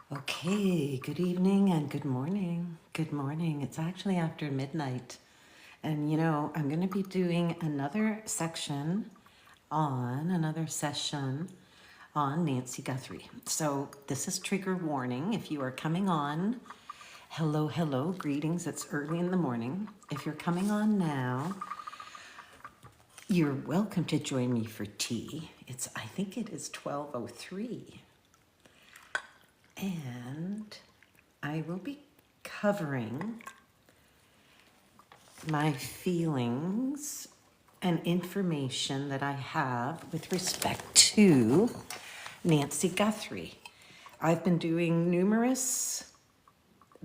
Okay, good evening and good morning. Good morning. It's actually after midnight. And I'm going to be doing another session on Nancy Guthrie. So this is trigger warning. If you are coming on, hello, greetings. It's early in the morning. If you're coming on now, you're welcome to join me for tea. I think it is 12:03. And I will be covering my feelings and information that I have with respect to Nancy Guthrie. I've been doing numerous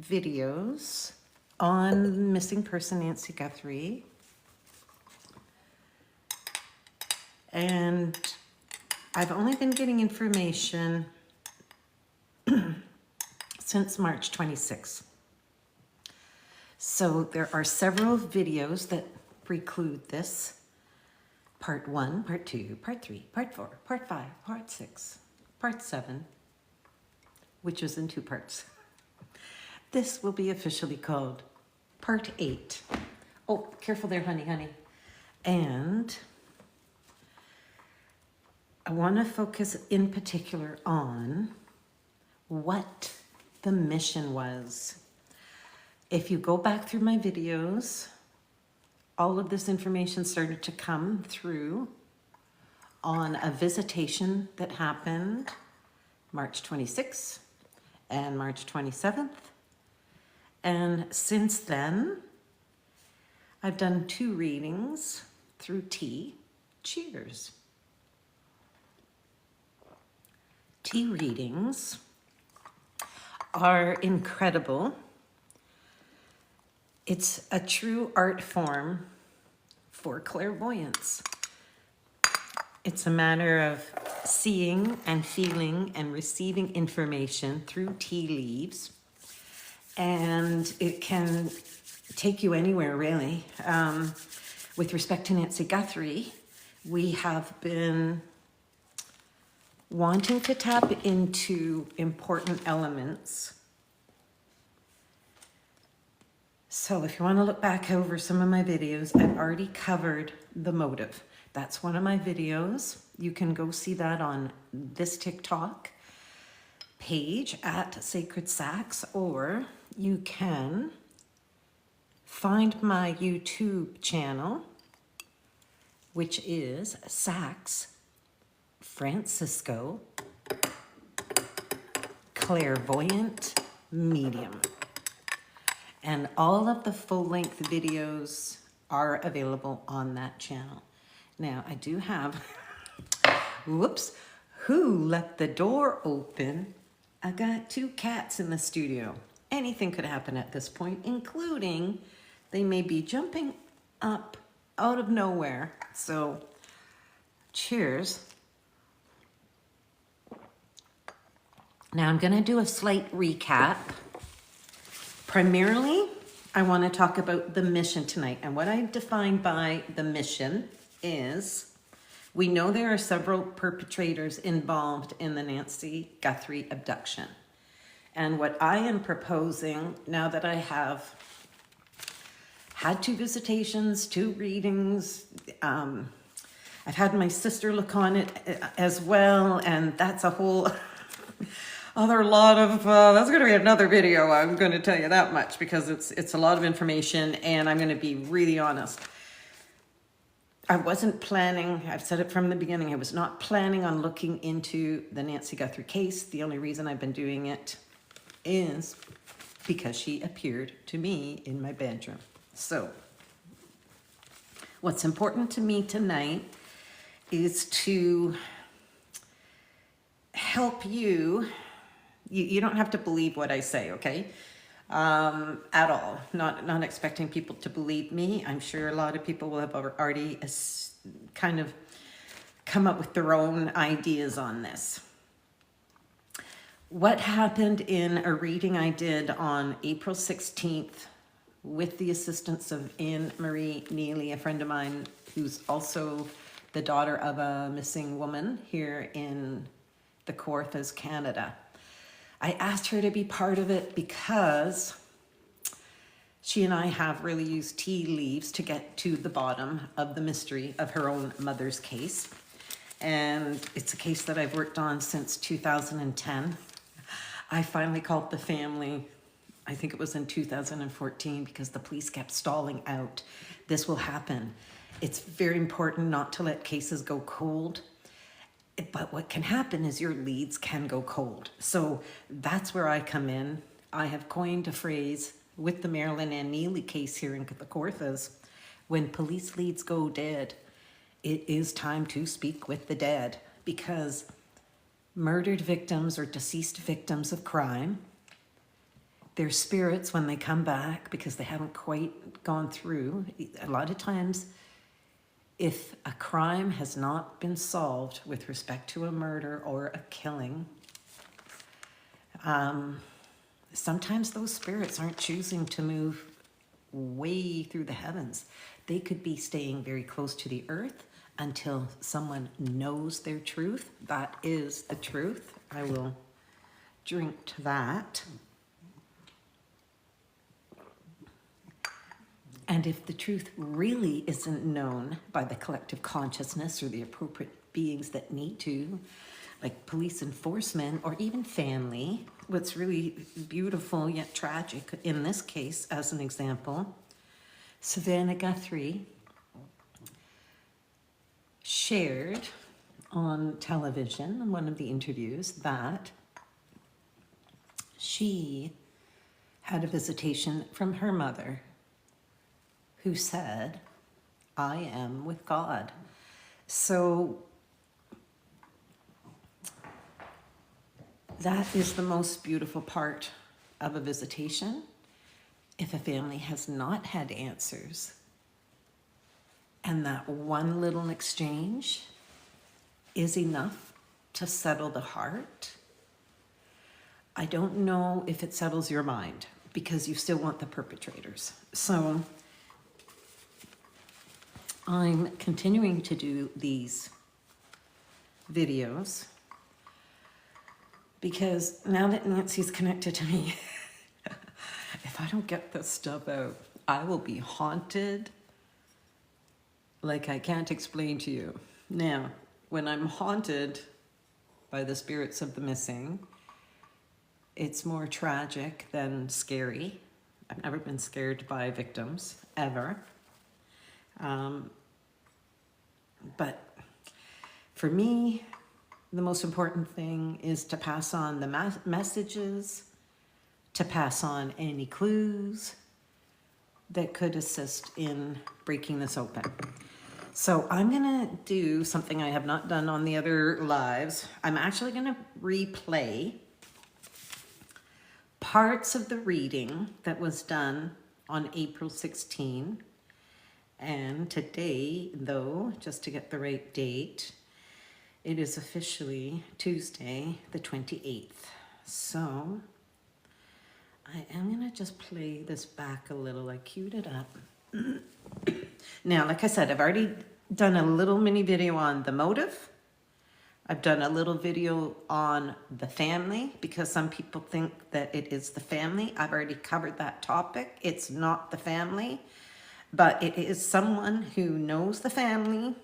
videos on missing person Nancy Guthrie, and I've only been getting information since March 26th. So there are several videos that preclude this. Part 1, Part 2, Part 3, Part 4, Part 5, Part 6, Part 7, which is in 2 parts. This will be officially called Part 8. Oh, careful there, honey. And I want to focus in particular on what the mission was. If you go back through my videos, all of this information started to come through on a visitation that happened March 26th and March 27th. And since then, I've done 2 readings through tea. Cheers. Tea readings are incredible. It's a true art form for clairvoyance. It's a matter of seeing and feeling and receiving information through tea leaves. And it can take you anywhere, really. With respect to Nancy Guthrie, we have been wanting to tap into important elements. So if you want to look back over some of my videos, I've already covered the motive. That's one of my videos. You can go see that on this TikTok page at Sacred Sax, or you can find my YouTube channel, which is Sax Francisco Clairvoyant Medium. And all of the full-length videos are available on that channel. Now, I do have, whoops, who left the door open? I got 2 cats in the studio. Anything could happen at this point, including they may be jumping up out of nowhere. So, cheers. Now I'm going to do a slight recap. Primarily, I want to talk about the mission tonight. And what I define by the mission is, we know there are several perpetrators involved in the Nancy Guthrie abduction. And what I am proposing, now that I have had 2 visitations, 2 readings, I've had my sister look on it as well, and that's a whole other lot of, that's going to be another video, I'm going to tell you that much, because it's a lot of information, and I'm going to be really honest. I wasn't planning, I've said it from the beginning, I was not planning on looking into the Nancy Guthrie case. The only reason I've been doing it is because she appeared to me in my bedroom. So, what's important to me tonight is to help you. You don't have to believe what I say, okay? At all. Not expecting people to believe me. I'm sure a lot of people will have already kind of come up with their own ideas on this. What happened in a reading I did on April 16th with the assistance of Anne Marie Neely, a friend of mine who's also the daughter of a missing woman here in the Kawarthas, Canada. I asked her to be part of it because she and I have really used tea leaves to get to the bottom of the mystery of her own mother's case. And it's a case that I've worked on since 2010. I finally called the family, I think it was in 2014, because the police kept stalling out. This will happen. It's very important not to let cases go cold. But what can happen is your leads can go cold. So that's where I come in. I have coined a phrase with the Marilyn and Neely case here in the Kawarthas. When police leads go dead, it is time to speak with the dead, because murdered victims or deceased victims of crime, their spirits, when they come back, because they haven't quite gone through, a lot of times, if a crime has not been solved with respect to a murder or a killing, sometimes those spirits aren't choosing to move way through the heavens. They could be staying very close to the earth until someone knows their truth. That is the truth. I will drink to that. And if the truth really isn't known by the collective consciousness or the appropriate beings that need to, like police enforcement or even family, what's really beautiful yet tragic in this case, as an example, Nancy Guthrie shared on television in one of the interviews that she had a visitation from her mother who said, "I am with God." So that is the most beautiful part of a visitation. If a family has not had answers, and that one little exchange is enough to settle the heart, I don't know if it settles your mind, because you still want the perpetrators. So I'm continuing to do these videos because now that Nancy's connected to me, if I don't get this stuff out, I will be haunted like I can't explain to you. Now, when I'm haunted by the spirits of the missing, it's more tragic than scary. I've never been scared by victims, ever. But for me, the most important thing is to pass on the messages, to pass on any clues that could assist in breaking this open. So I'm gonna do something I have not done on the other lives. I'm actually gonna replay parts of the reading that was done on April 16. And today, though, just to get the right date, it is officially Tuesday, the 28th. So I am gonna just play this back a little. I queued it up. Now, like I said, I've already done a little mini video on the motive. I've done a little video on the family, because some people think that it is the family. I've already covered that topic. It's not the family. But it is someone who knows the family,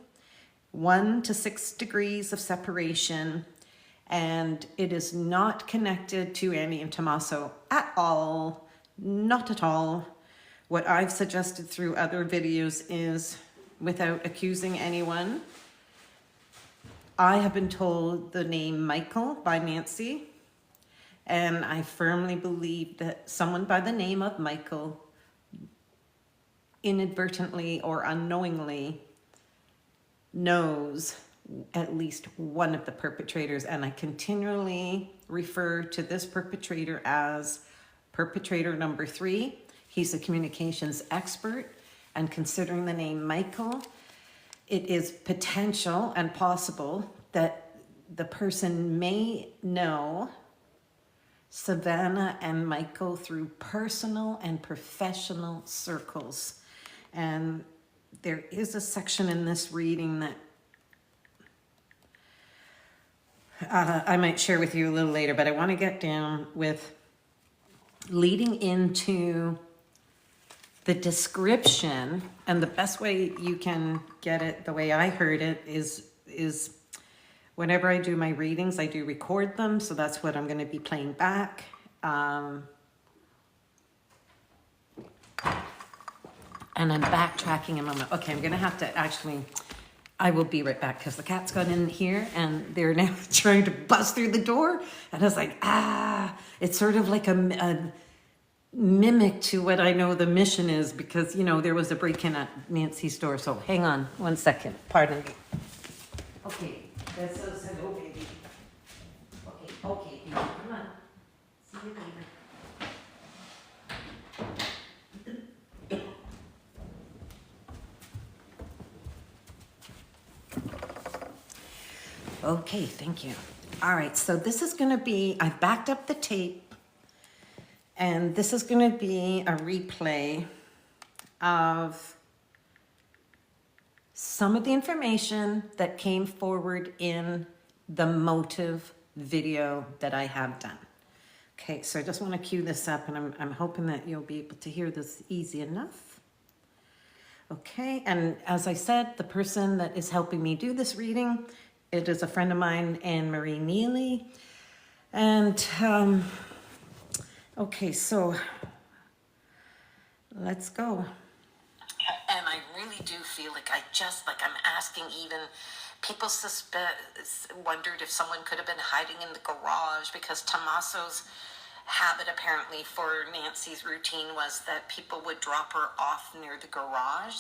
1 to 6 degrees of separation, and it is not connected to Annie and Tommaso at all, not at all. What I've suggested through other videos is, without accusing anyone, I have been told the name Michael by Nancy, and I firmly believe that someone by the name of Michael inadvertently or unknowingly knows at least one of the perpetrators, and I continually refer to this perpetrator as perpetrator number 3. He's a communications expert, and considering the name Michael, it is potential and possible that the person may know Savannah and Michael through personal and professional circles. And there is a section in this reading that I might share with you a little later, but I want to get down with leading into the description, and the best way you can get it, the way I heard it, is whenever I do my readings, I do record them, so that's what I'm going to be playing back. And I'm backtracking a moment. Okay, I'm going to have to actually, I will be right back because the cat's got in here and they're now trying to bust through the door. And I was like, it's sort of like a mimic to what I know the mission is, because, you know, there was a break-in at Nancy's store. So hang on 1 second. Pardon me. Okay, that's so hello, baby. Okay, come on. See you later. Okay, thank you. All right, so this is going to be, I've backed up the tape, and this is going to be a replay of some of the information that came forward in the motive video that I have done. Okay, so I just want to cue this up, and I'm hoping that you'll be able to hear this easy enough. Okay, and as I said, the person that is helping me do this reading, it is a friend of mine, Anne-Marie Neely. And, okay, so let's go. And I really do feel like I'm asking even, people wondered if someone could have been hiding in the garage, because Tommaso's habit apparently for Nancy's routine was that people would drop her off near the garage.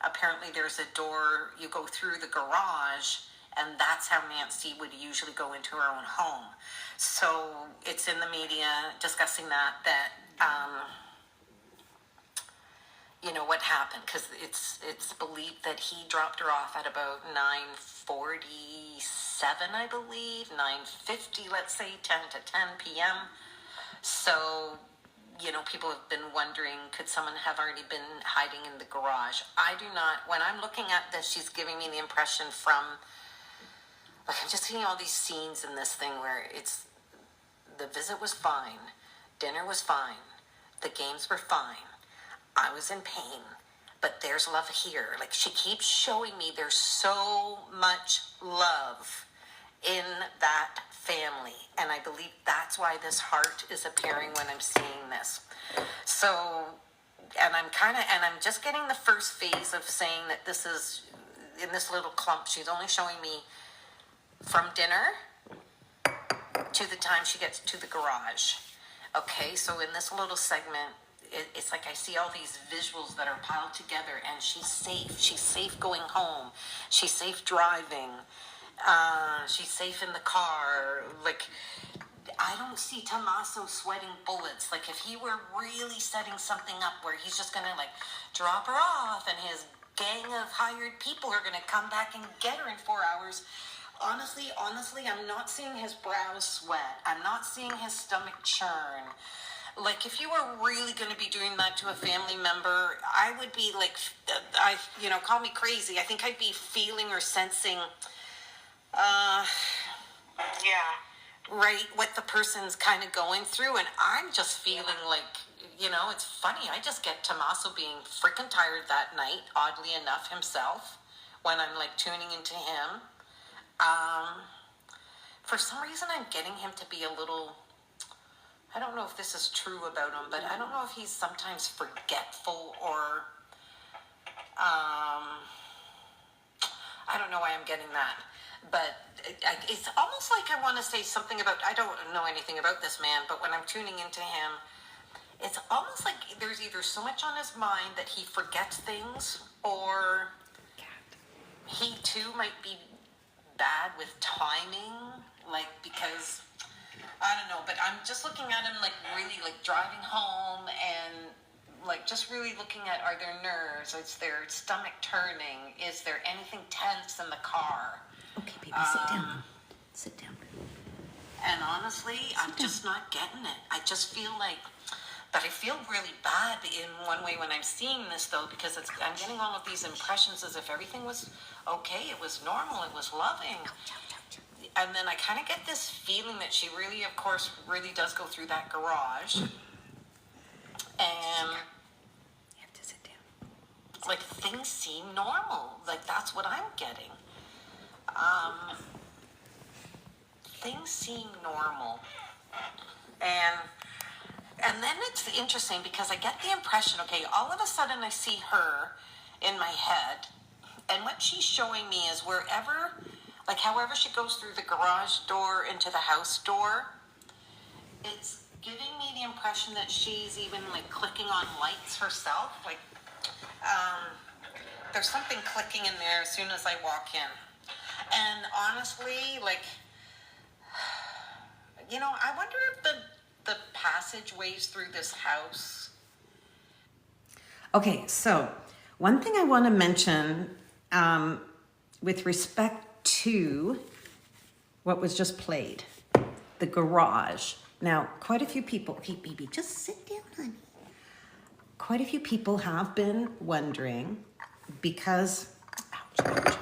Apparently there's a door, you go through the garage, and that's how Nancy would usually go into her own home. So it's in the media discussing that you know, what happened, because it's believed that he dropped her off at about 9:47, I believe, 9:50, let's say, 10 to 10 p.m. So, you know, people have been wondering, could someone have already been hiding in the garage? I do not. When I'm looking at this, she's giving me the impression from, like, I'm just seeing all these scenes in this thing where the visit was fine, dinner was fine, the games were fine, I was in pain, but there's love here. Like, she keeps showing me there's so much love in that family, and I believe that's why this heart is appearing when I'm seeing this. So, and I'm just getting the first phase of saying that this is in this little clump. She's only showing me from dinner to the time she gets to the garage. Okay, so in this little segment, it's like I see all these visuals that are piled together, and she's safe. She's safe going home. She's safe driving. She's safe in the car. Like, I don't see Tommaso sweating bullets. Like, if he were really setting something up where he's just gonna, like, drop her off and his gang of hired people are gonna come back and get her in 4 hours. Honestly, I'm not seeing his brow sweat. I'm not seeing his stomach churn. Like, if you were really going to be doing that to a family member, I would be like, call me crazy. I think I'd be feeling or sensing, right, what the person's kind of going through. And I'm just feeling like, you know, it's funny. I just get Tommaso being freaking tired that night, oddly enough, himself, when I'm, like, tuning into him. For some reason, I'm getting him to be a little, I don't know if this is true about him, but I don't know if he's sometimes forgetful or, I don't know why I'm getting that. But it's almost like I want to say something about, I don't know anything about this man, but when I'm tuning into him, it's almost like there's either so much on his mind that he forgets things, or he too might be bad with timing, like, because I don't know, but I'm just looking at him like really like driving home and like just really looking at, are there nerves? Is there stomach turning? Is there anything tense in the car? Okay, baby, sit down. Sit down. And honestly, I'm just not getting it. I just feel like, but I feel really bad in one way when I'm seeing this though, because I'm getting all of these impressions as if everything was okay, it was normal, it was loving. And then I kind of get this feeling that she really, of course, really does go through that garage. And you have to sit down. Like, things seem normal. Like, that's what I'm getting. Things seem normal. And then it's interesting because I get the impression, okay, all of a sudden I see her in my head, and what she's showing me is wherever, like however she goes through the garage door into the house door, it's giving me the impression that she's even like clicking on lights herself. Like, there's something clicking in there as soon as I walk in. And honestly, like, you know, I wonder if the passageways through this house. Okay, so one thing I want to mention with respect to what was just played, the garage. Now, quite a few people, okay, baby, just sit down, honey. Quite a few people have been wondering because, ouch,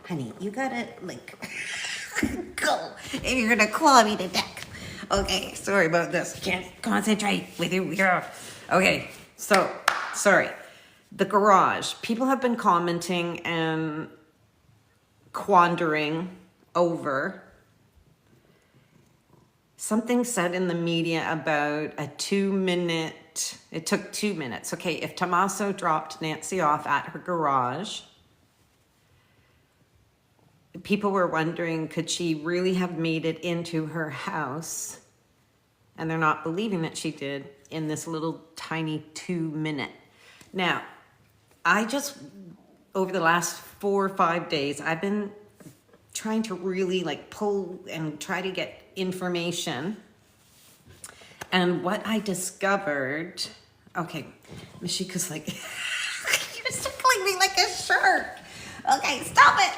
honey, you gotta, like, go, and you're gonna claw me to death. Okay, sorry about this. Can't concentrate with you. Okay, so, sorry. The garage. People have been commenting and quandering over something said in the media about a 2-minute, it took 2 minutes. Okay, if Tommaso dropped Nancy off at her garage, people were wondering, could she really have made it into her house? And they're not believing that she did in this little tiny 2-minute. Now, I just, over the last 4 or 5 days, I've been trying to really like pull and try to get information. And what I discovered, okay, Mashika's like, you're tickling me like a shark. Okay, stop it.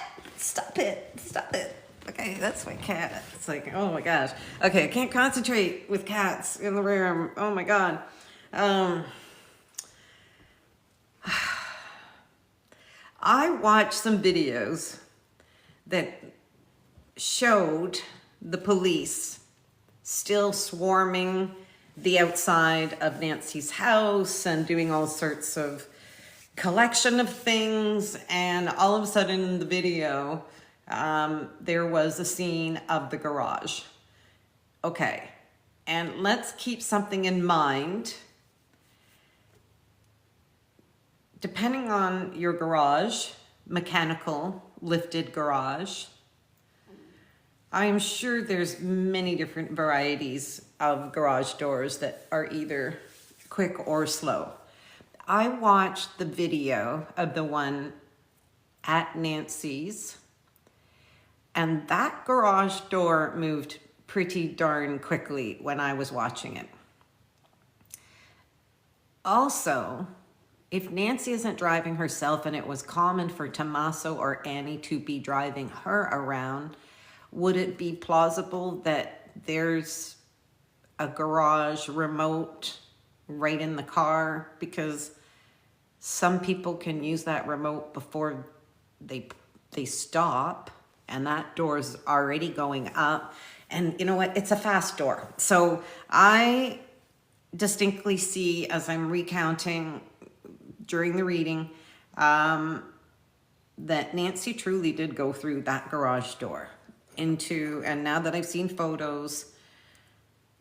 Okay, that's my cat. It's like, oh my gosh. Okay, I can't concentrate with cats in the room. Oh my God. I watched some videos that showed the police still swarming the outside of Nancy's house and doing all sorts of collection of things, and all of a sudden in the video there was a scene of the garage. Okay, and let's keep something in mind. Depending on your garage, mechanical, lifted garage, I am sure there's many different varieties of garage doors that are either quick or slow. I watched the video of the one at Nancy's, and that garage door moved pretty darn quickly when I was watching it. Also, if Nancy isn't driving herself and it was common for Tommaso or Annie to be driving her around, would it be plausible that there's a garage remote right in the car? Because some people can use that remote before they stop, and that door's already going up. And you know what? It's a fast door. So I distinctly see, as I'm recounting during the reading, that Nancy truly did go through that garage door into, and now that I've seen photos,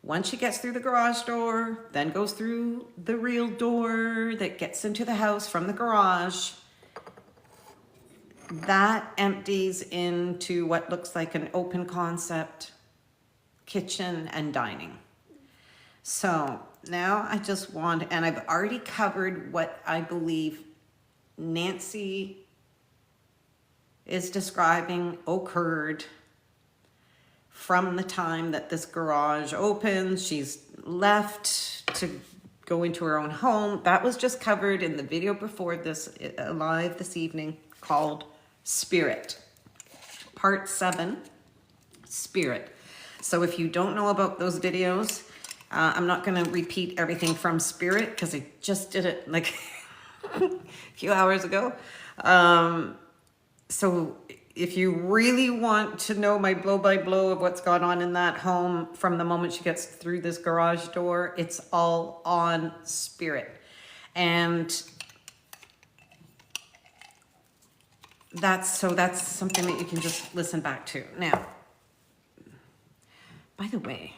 once she gets through the garage door, then goes through the real door that gets into the house from the garage, that empties into what looks like an open concept kitchen and dining. So now I just want, and I've already covered what I believe Nancy is describing occurred from the time that this garage opens. She's left to go into her own home. That was just covered in the video before this, live this evening, called Spirit. Part 7, Spirit. So if you don't know about those videos, I'm not going to repeat everything from Spirit because I just did it like a few hours ago. So if you really want to know my blow by blow of what's gone on in that home from the moment she gets through this garage door, it's all on spirit. And that's something that you can just listen back to. Now, by the way,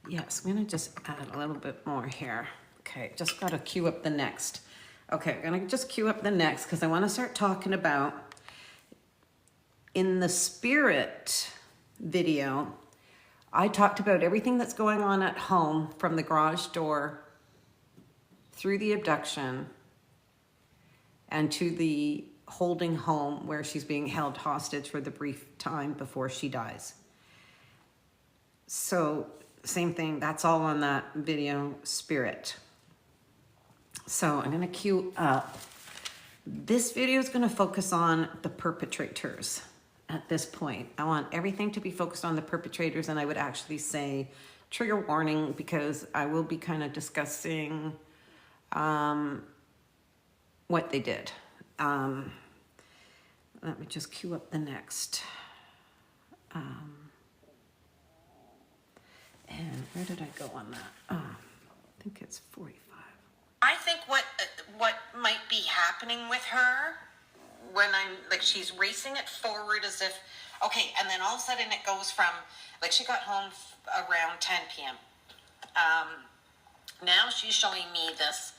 yes, I'm gonna just add a little bit more here. Okay, just gotta cue up the next. Okay, I'm gonna just cue up the next because I wanna start talking about, in the spirit video, I talked about everything that's going on at home from the garage door through the abduction and to the holding home where she's being held hostage for the brief time before she dies. So same thing, that's all on that video, spirit. So I'm gonna cue up. This video is gonna focus on the perpetrators at this point. I want everything to be focused on the perpetrators, and I would actually say trigger warning because I will be kind of discussing what they did. Let me just cue up the next. And where did I go on that? Oh, I think it's 45. I think what might be happening with her when she's racing it forward as if, okay, and then all of a sudden it goes from, like, she got home around 10 p.m. Now she's showing me this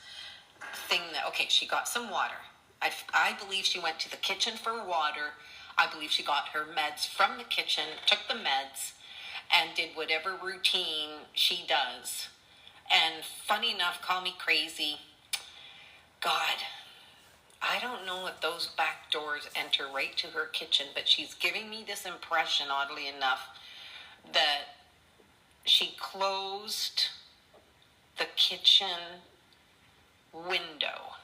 thing that, okay, she got some water. I believe she went to the kitchen for water. I believe she got her meds from the kitchen, took the meds, and did whatever routine she does. And funny enough, call me crazy, God, I don't know if those back doors enter right to her kitchen, but she's giving me this impression, oddly enough, that she closed the kitchen window.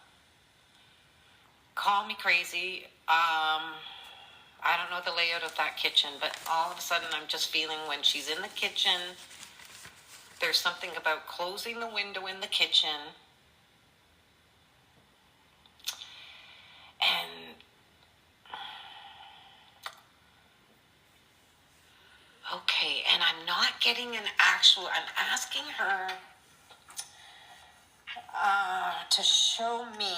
Call me crazy. I don't know the layout of that kitchen, but all of a sudden I'm just feeling when she's in the kitchen, there's something about closing the window in the kitchen. And okay, and I'm not getting an actual, I'm asking her to show me,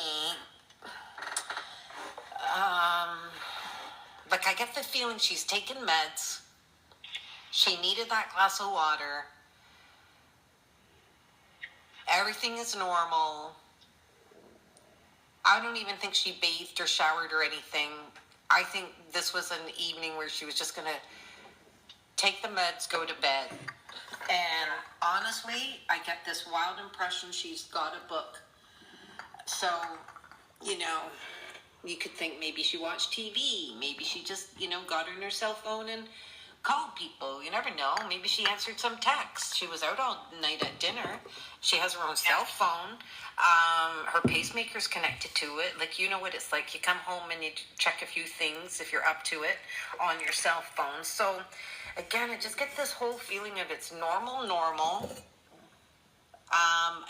I get the feeling she's taken meds. She needed that glass of water. Everything is normal. I don't even think she bathed or showered or anything. I think this was an evening where she was just going to take the meds, go to bed. And honestly, I get this wild impression she's got a book. So, you could think maybe she watched TV. Maybe she just, got on her cell phone and called people. You never know. Maybe she answered some texts. She was out all night at dinner. She has her own cell phone. Her pacemaker's connected to it. You know what it's like. You come home and you check a few things if you're up to it on your cell phone. So, again, I just get this whole feeling of it's normal.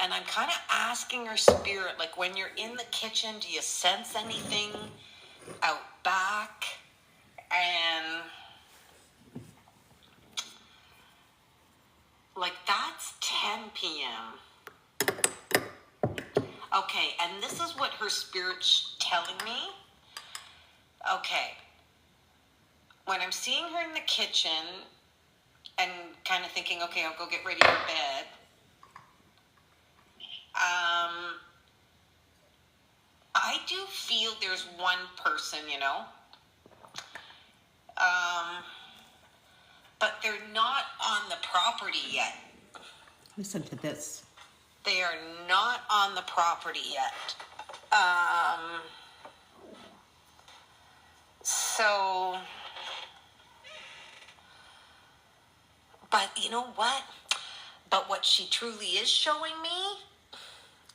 And I'm kind of asking her spirit, when you're in the kitchen, do you sense anything out back? And that's 10 p.m. Okay, and this is what her spirit's telling me. Okay, when I'm seeing her in the kitchen and kind of thinking, okay, I'll go get ready for bed, I do feel there's one person, but they're not on the property yet. Listen to this. They are not on the property yet. So, but you know what? But what she truly is showing me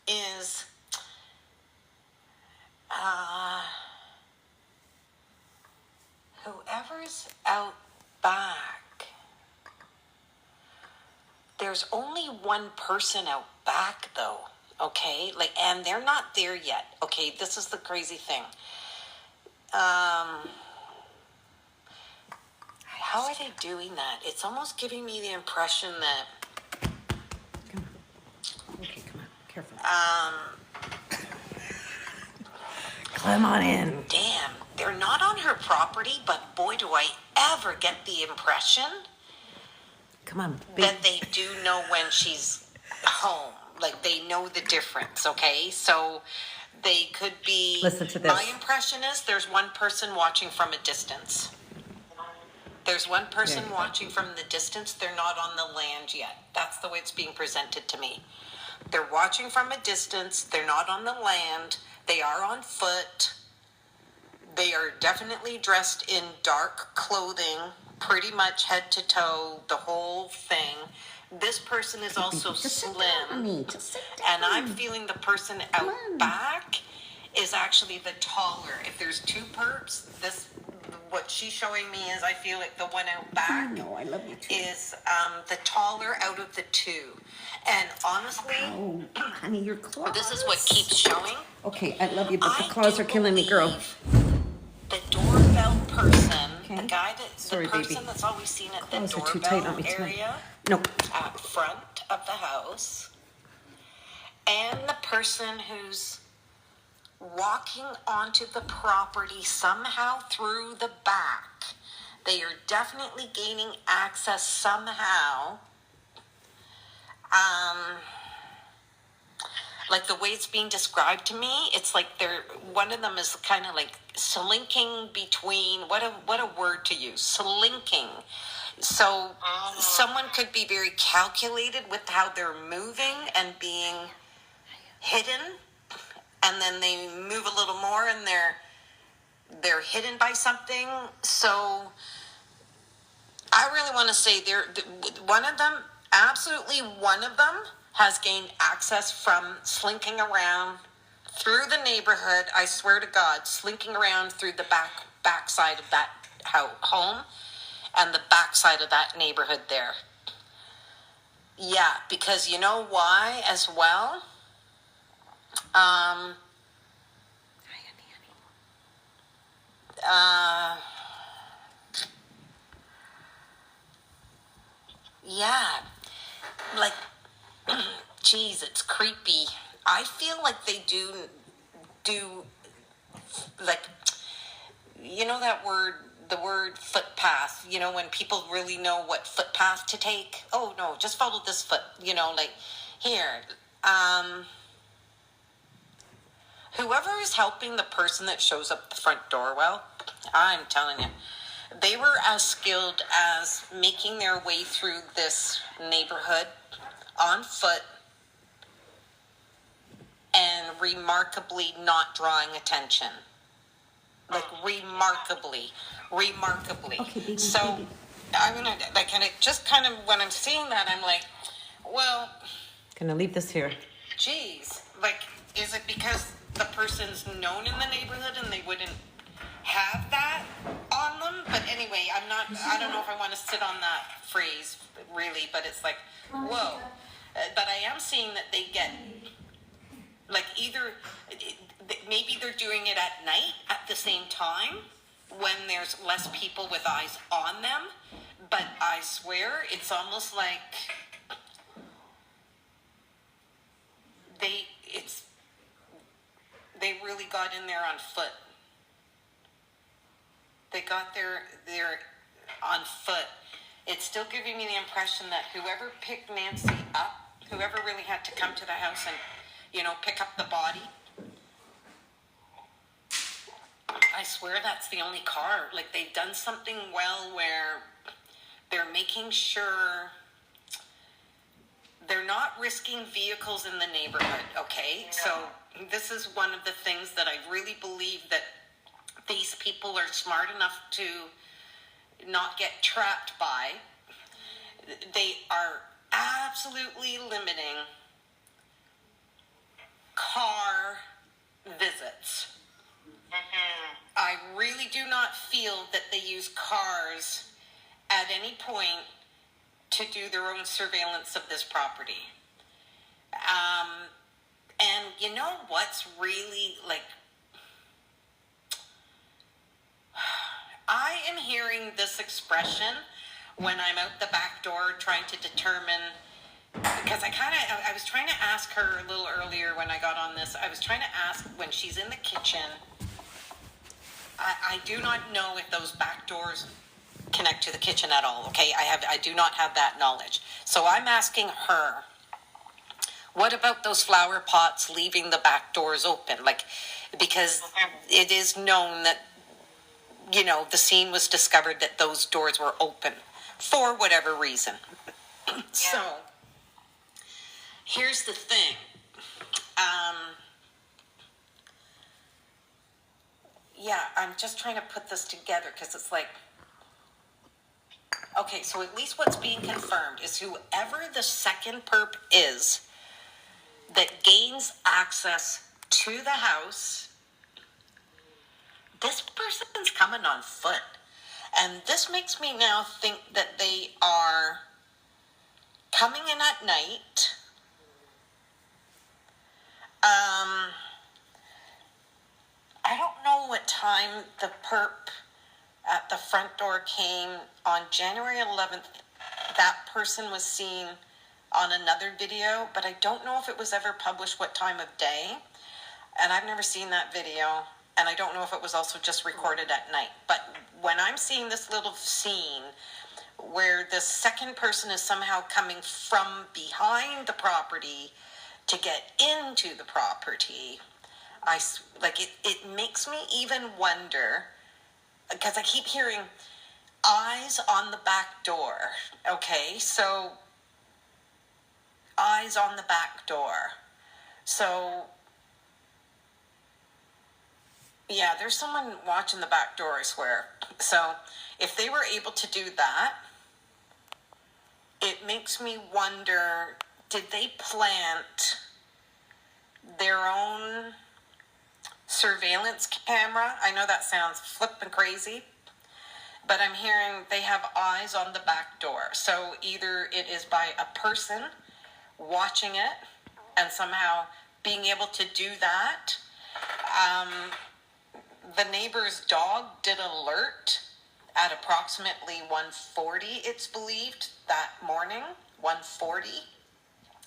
is whoever's out back, there's only one person out back though, okay? And they're not there yet, okay? This is the crazy thing. are they doing that? It's almost giving me the impression that... Come on. Okay, come on. Careful. Come on in. Damn, they're not on her property, but boy, do I ever get the impression Come on, baby. that they do know when she's home. Like, they know the difference, okay? So they could be... Listen to this. My impression is there's one person watching from a distance. There's one person watching from the distance. They're not on the land yet. That's the way it's being presented to me. They're watching from a distance. They're not on the land. They are on foot. They are definitely dressed in dark clothing, pretty much head to toe, the whole thing. This person is also slim, and I'm feeling the person out back is actually the taller. If there's two perps, what she's showing me is I feel like the one out back I love you too. is the taller out of the two. And honestly, Oh, honey, your claws. this is what keeps showing. Okay, I love you, but the claws are killing me, girl. The doorbell person, the guy Sorry, the person baby. that's always seen at Claws the are too tight on doorbell me tonight. area Nope. at front of the house, and the person who's walking onto the property somehow through the back. They are definitely gaining access somehow. Like the way it's being described to me, it's like one of them is kind of like slinking between, what a word to use, slinking. So someone could be very calculated with how they're moving and being hidden, and then they move a little more and they're hidden by something. So I really want to say one of them, absolutely one of them, has gained access from slinking around through the neighborhood. I swear to God, slinking around through the back side of that home and the back side of that neighborhood there. Yeah, because you know why as well? Yeah, like, geez, it's creepy. I feel like they do, like, you know that word, the word footpath, you know, when people really know what footpath to take. Oh, no, just follow this foot, you know, like, here. Whoever is helping the person that shows up the front door, well, I'm telling you, they were as skilled as making their way through this neighborhood on foot and remarkably not drawing attention. Like remarkably. Okay, baby, So baby. I'm gonna kind of when I'm seeing that, I'm like, well, Gonna leave this here. geez, like, is it because the person's known in the neighborhood and they wouldn't have that on them? But anyway, I don't know if I want to sit on that phrase really, but it's like, whoa. But I am seeing that they get, like, either maybe they're doing it at night at the same time when there's less people with eyes on them, but I swear it's almost like they really got in there on foot. They got there on foot. It's still giving me the impression that whoever picked Nancy up, whoever really had to come to the house and, you know, pick up the body, I swear that's the only car. Like, they've done something well where they're making sure they're not risking vehicles in the neighborhood, okay? No. So this is one of the things that I really believe that these people are smart enough to not get trapped by. They are absolutely limiting car visits. Mm-hmm. I really do not feel that they use cars at any point to do their own surveillance of this property. And you know what's really, like, I am hearing this expression when I'm out the back door trying to determine, because I was trying to ask her a little earlier when I got on this, I was trying to ask when she's in the kitchen, I do not know if those back doors connect to the kitchen at all, okay? I do not have that knowledge. So I'm asking her, what about those flower pots leaving the back doors open? Like, because it is known that, you know, the scene was discovered that those doors were open for whatever reason. So, here's the thing. Yeah, I'm just trying to put this together because it's like, okay, so at least what's being confirmed is whoever the second perp is that gains access to the house, this person's coming on foot. And this makes me now think that they are coming in at night. I don't know what time the perp at the front door came on January 11th. That person was seen on another video, but I don't know if it was ever published what time of day. And I've never seen that video. And I don't know if it was also just recorded at night. But when I'm seeing this little scene where the second person is somehow coming from behind the property to get into the property, it makes me even wonder, because I keep hearing eyes on the back door. Okay, so eyes on the back door. So yeah, there's someone watching the back door, I swear. So if they were able to do that, it makes me wonder, did they plant their own surveillance camera? I know that sounds flippin' crazy, but I'm hearing they have eyes on the back door. So either it is by a person watching it and somehow being able to do that. The neighbor's dog did alert at approximately 1:40, it's believed, that morning, 1:40.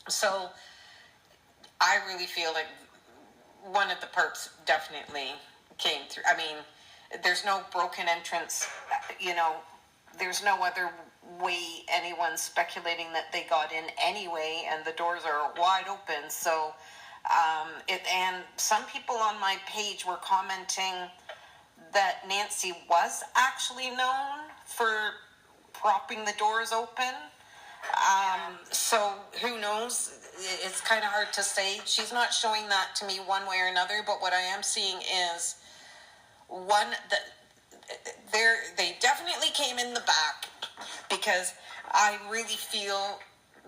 So I really feel like one of the perps definitely came through. I mean, there's no broken entrance, you know, there's no other way anyone's speculating that they got in anyway, and the doors are wide open. So and some people on my page were commenting that Nancy was actually known for propping the doors open. So who knows? It's kind of hard to say. She's not showing that to me one way or another, but what I am seeing is one that they definitely came in the back, because I really feel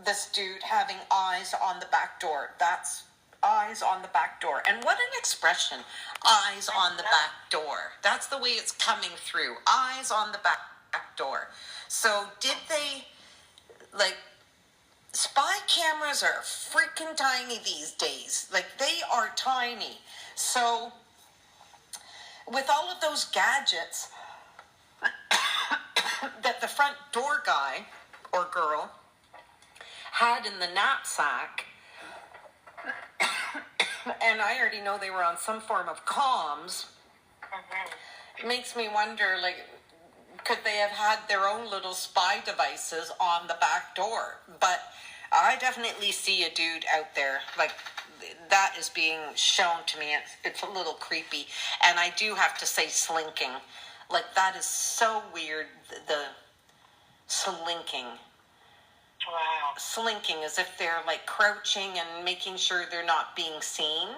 this dude having eyes on the back door. That's eyes on the back door. And what an expression, eyes on the back door. That's the way it's coming through, eyes on the back door. So did they, like, spy cameras are freaking tiny these days. Like, they are tiny. So with all of those gadgets that the front door guy or girl had in the knapsack, and I already know they were on some form of comms, it makes me wonder, like, could they have had their own little spy devices on the back door? But I definitely see a dude out there, like, that is being shown to me. It's a little creepy. And I do have to say slinking. Like, that is so weird, the slinking. Wow. Slinking, as if they're, like, crouching and making sure they're not being seen.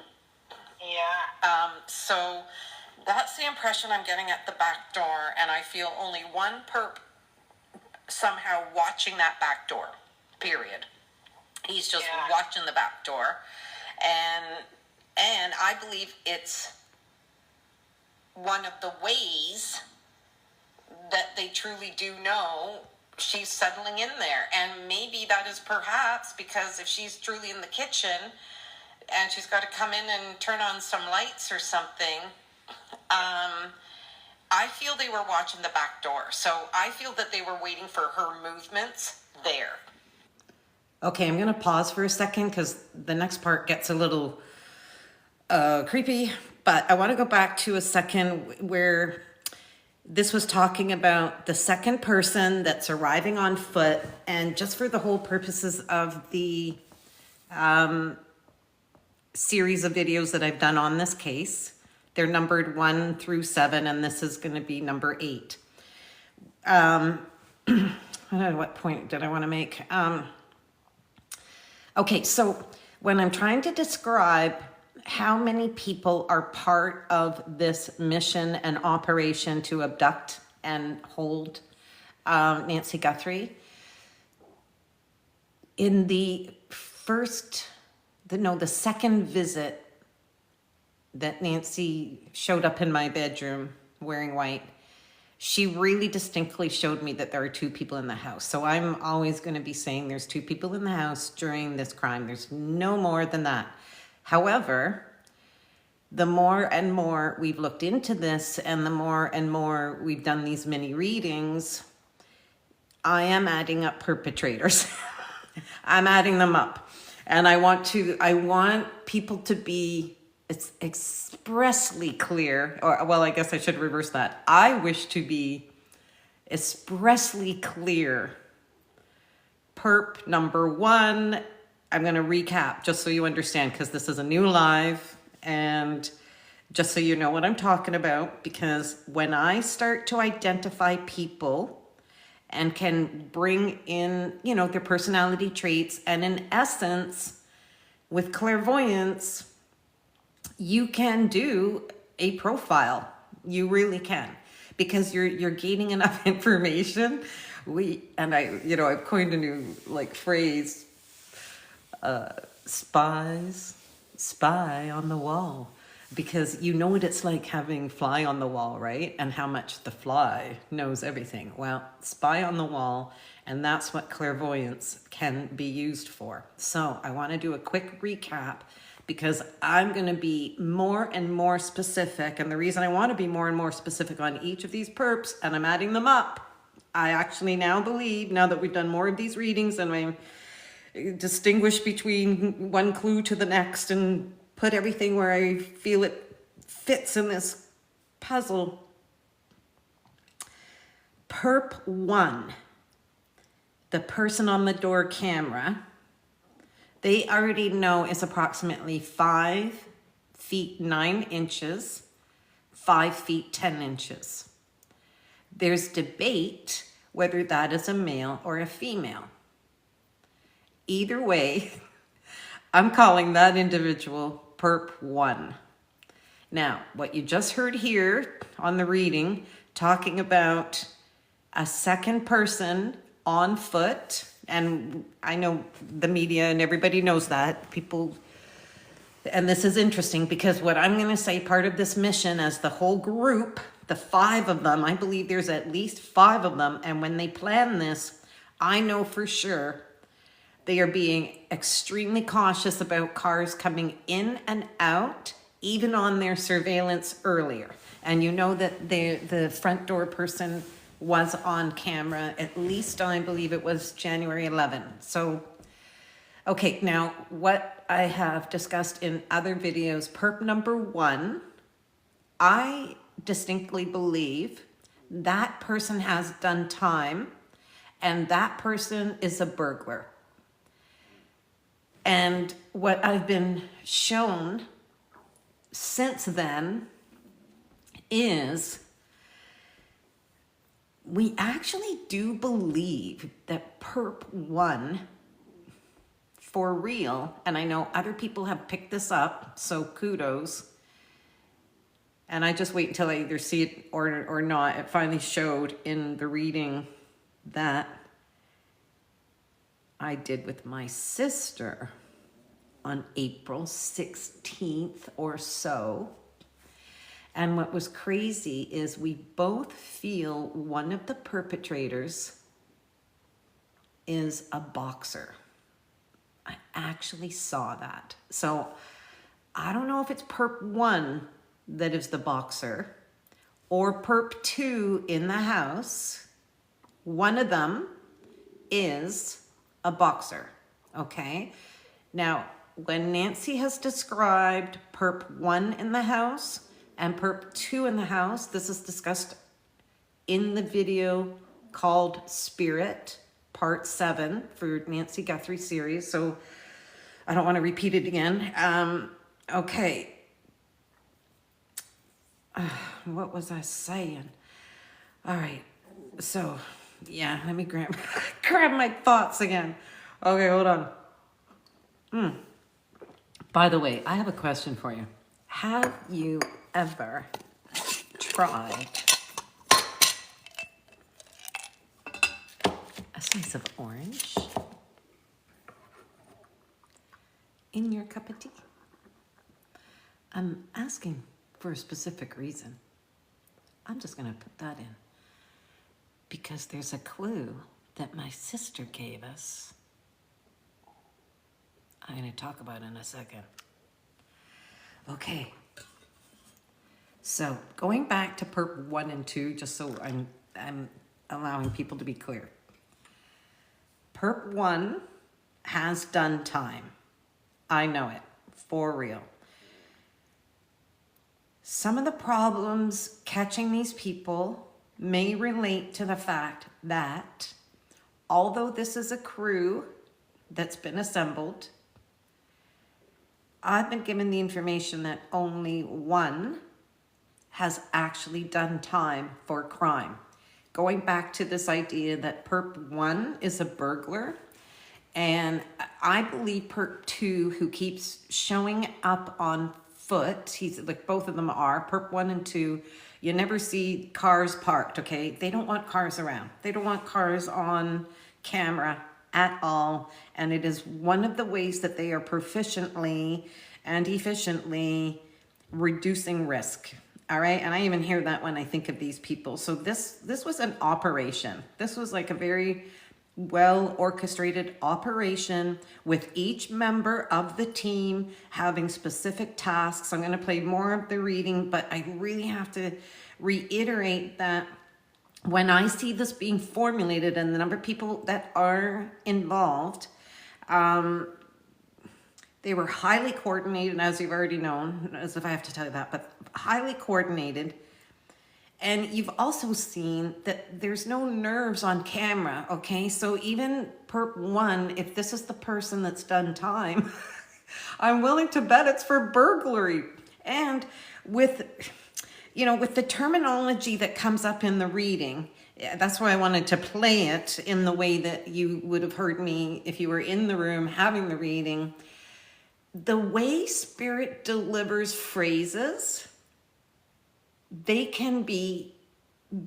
Yeah. So that's the impression I'm getting at the back door, and I feel only one perp somehow watching that back door, period. He's just watching the back door, and I believe it's one of the ways that they truly do know she's settling in there. And maybe that is perhaps because if she's truly in the kitchen and she's got to come in and turn on some lights or something, I feel they were watching the back door. So I feel that they were waiting for her movements there. Okay, I'm going to pause for a second because the next part gets a little creepy. But I want to go back to a second where this was talking about the second person that's arriving on foot. And just for the whole purposes of the series of videos that I've done on this case, they're numbered 1 through 7, and this is going to be number 8. I don't know what point did I want to make. Okay, so when I'm trying to describe how many people are part of this mission and operation to abduct and hold Nancy Guthrie, in the second visit that Nancy showed up in my bedroom wearing white, she really distinctly showed me that there are 2 people in the house. So I'm always going to be saying there's 2 people in the house during this crime. There's no more than that. However, the more and more we've looked into this and the more and more we've done these mini readings, I am adding up perpetrators. I'm adding them up. And I want people to be expressly clear, or well, I guess I should reverse that. I wish to be expressly clear. Perp number 1, I'm going to recap just so you understand, because this is a new live, and just so you know what I'm talking about, because when I start to identify people and can bring in, their personality traits, and in essence, with clairvoyance, you can do a profile. You really can, because you're gaining enough information. I've coined a new phrase, spy on the wall, because you know what it's like having fly on the wall, right? And how much the fly knows everything. Well, spy on the wall, and that's what clairvoyance can be used for. So I want to do a quick recap, because I'm going to be more and more specific. And the reason I want to be more and more specific on each of these perps, and I'm adding them up, I actually now believe, now that we've done more of these readings and I distinguish between one clue to the next and put everything where I feel it fits in this puzzle. Perp 1, the person on the door camera, they already know is approximately 5 feet 9 inches, 5 feet 10 inches. There's debate whether that is a male or a female. Either way, I'm calling that individual Perp 1. Now, what you just heard here on the reading, talking about a second person on foot, and I know the media and everybody knows that, people, and this is interesting because what I'm going to say, part of this mission as the whole group, the 5 of them, I believe there's at least 5 of them, and when they plan this, I know for sure they are being extremely cautious about cars coming in and out, even on their surveillance earlier. And you know that the front door person was on camera, at least I believe it was January 11. So, okay, now what I have discussed in other videos, perp number 1, I distinctly believe that person has done time and that person is a burglar. And what I've been shown since then is we actually do believe that perp 1 for real, and I know other people have picked this up, so kudos. And I just wait until I either see it or not. It finally showed in the reading that I did with my sister on April 16th or so. And what was crazy is we both feel one of the perpetrators is a boxer. I actually saw that. So I don't know if it's perp 1 that is the boxer or perp 2 in the house, one of them is a boxer, okay? Now, when Nancy has described perp 1 in the house and perp 2 in the house, this is discussed in the video called Spirit, Part 7 for Nancy Guthrie series, so I don't want to repeat it again. Okay. What was I saying? All right. So, yeah, let me grab my thoughts again. Okay, hold on. By the way, I have a question for you. Have you ever tried a slice of orange in your cup of tea? I'm asking for a specific reason. I'm just going to put that in because there's a clue that my sister gave us. I'm going to talk about it in a second. Okay. So going back to perp 1 and 2, just so I'm allowing people to be clear. Perp 1 has done time. I know it, for real. Some of the problems catching these people may relate to the fact that although this is a crew that's been assembled, I've been given the information that only one has actually done time for crime. Going back to this idea that perp 1 is a burglar, and I believe perp 2, who keeps showing up on foot, he's like, both of them are, perp 1 and 2, you never see cars parked, okay? They don't want cars around. They don't want cars on camera at all. And it is one of the ways that they are proficiently and efficiently reducing risk. All right. And I even hear that when I think of these people. So this was an operation. This was like a very well orchestrated operation with each member of the team having specific tasks. I'm going to play more of the reading, but I really have to reiterate that when I see this being formulated and the number of people that are involved, they were highly coordinated, as you've already known, as if I have to tell you that, but highly coordinated. And you've also seen that there's no nerves on camera, okay? So even perp 1, if this is the person that's done time, I'm willing to bet it's for burglary. And with the terminology that comes up in the reading, that's why I wanted to play it in the way that you would have heard me if you were in the room having the reading. The way Spirit delivers phrases, they can be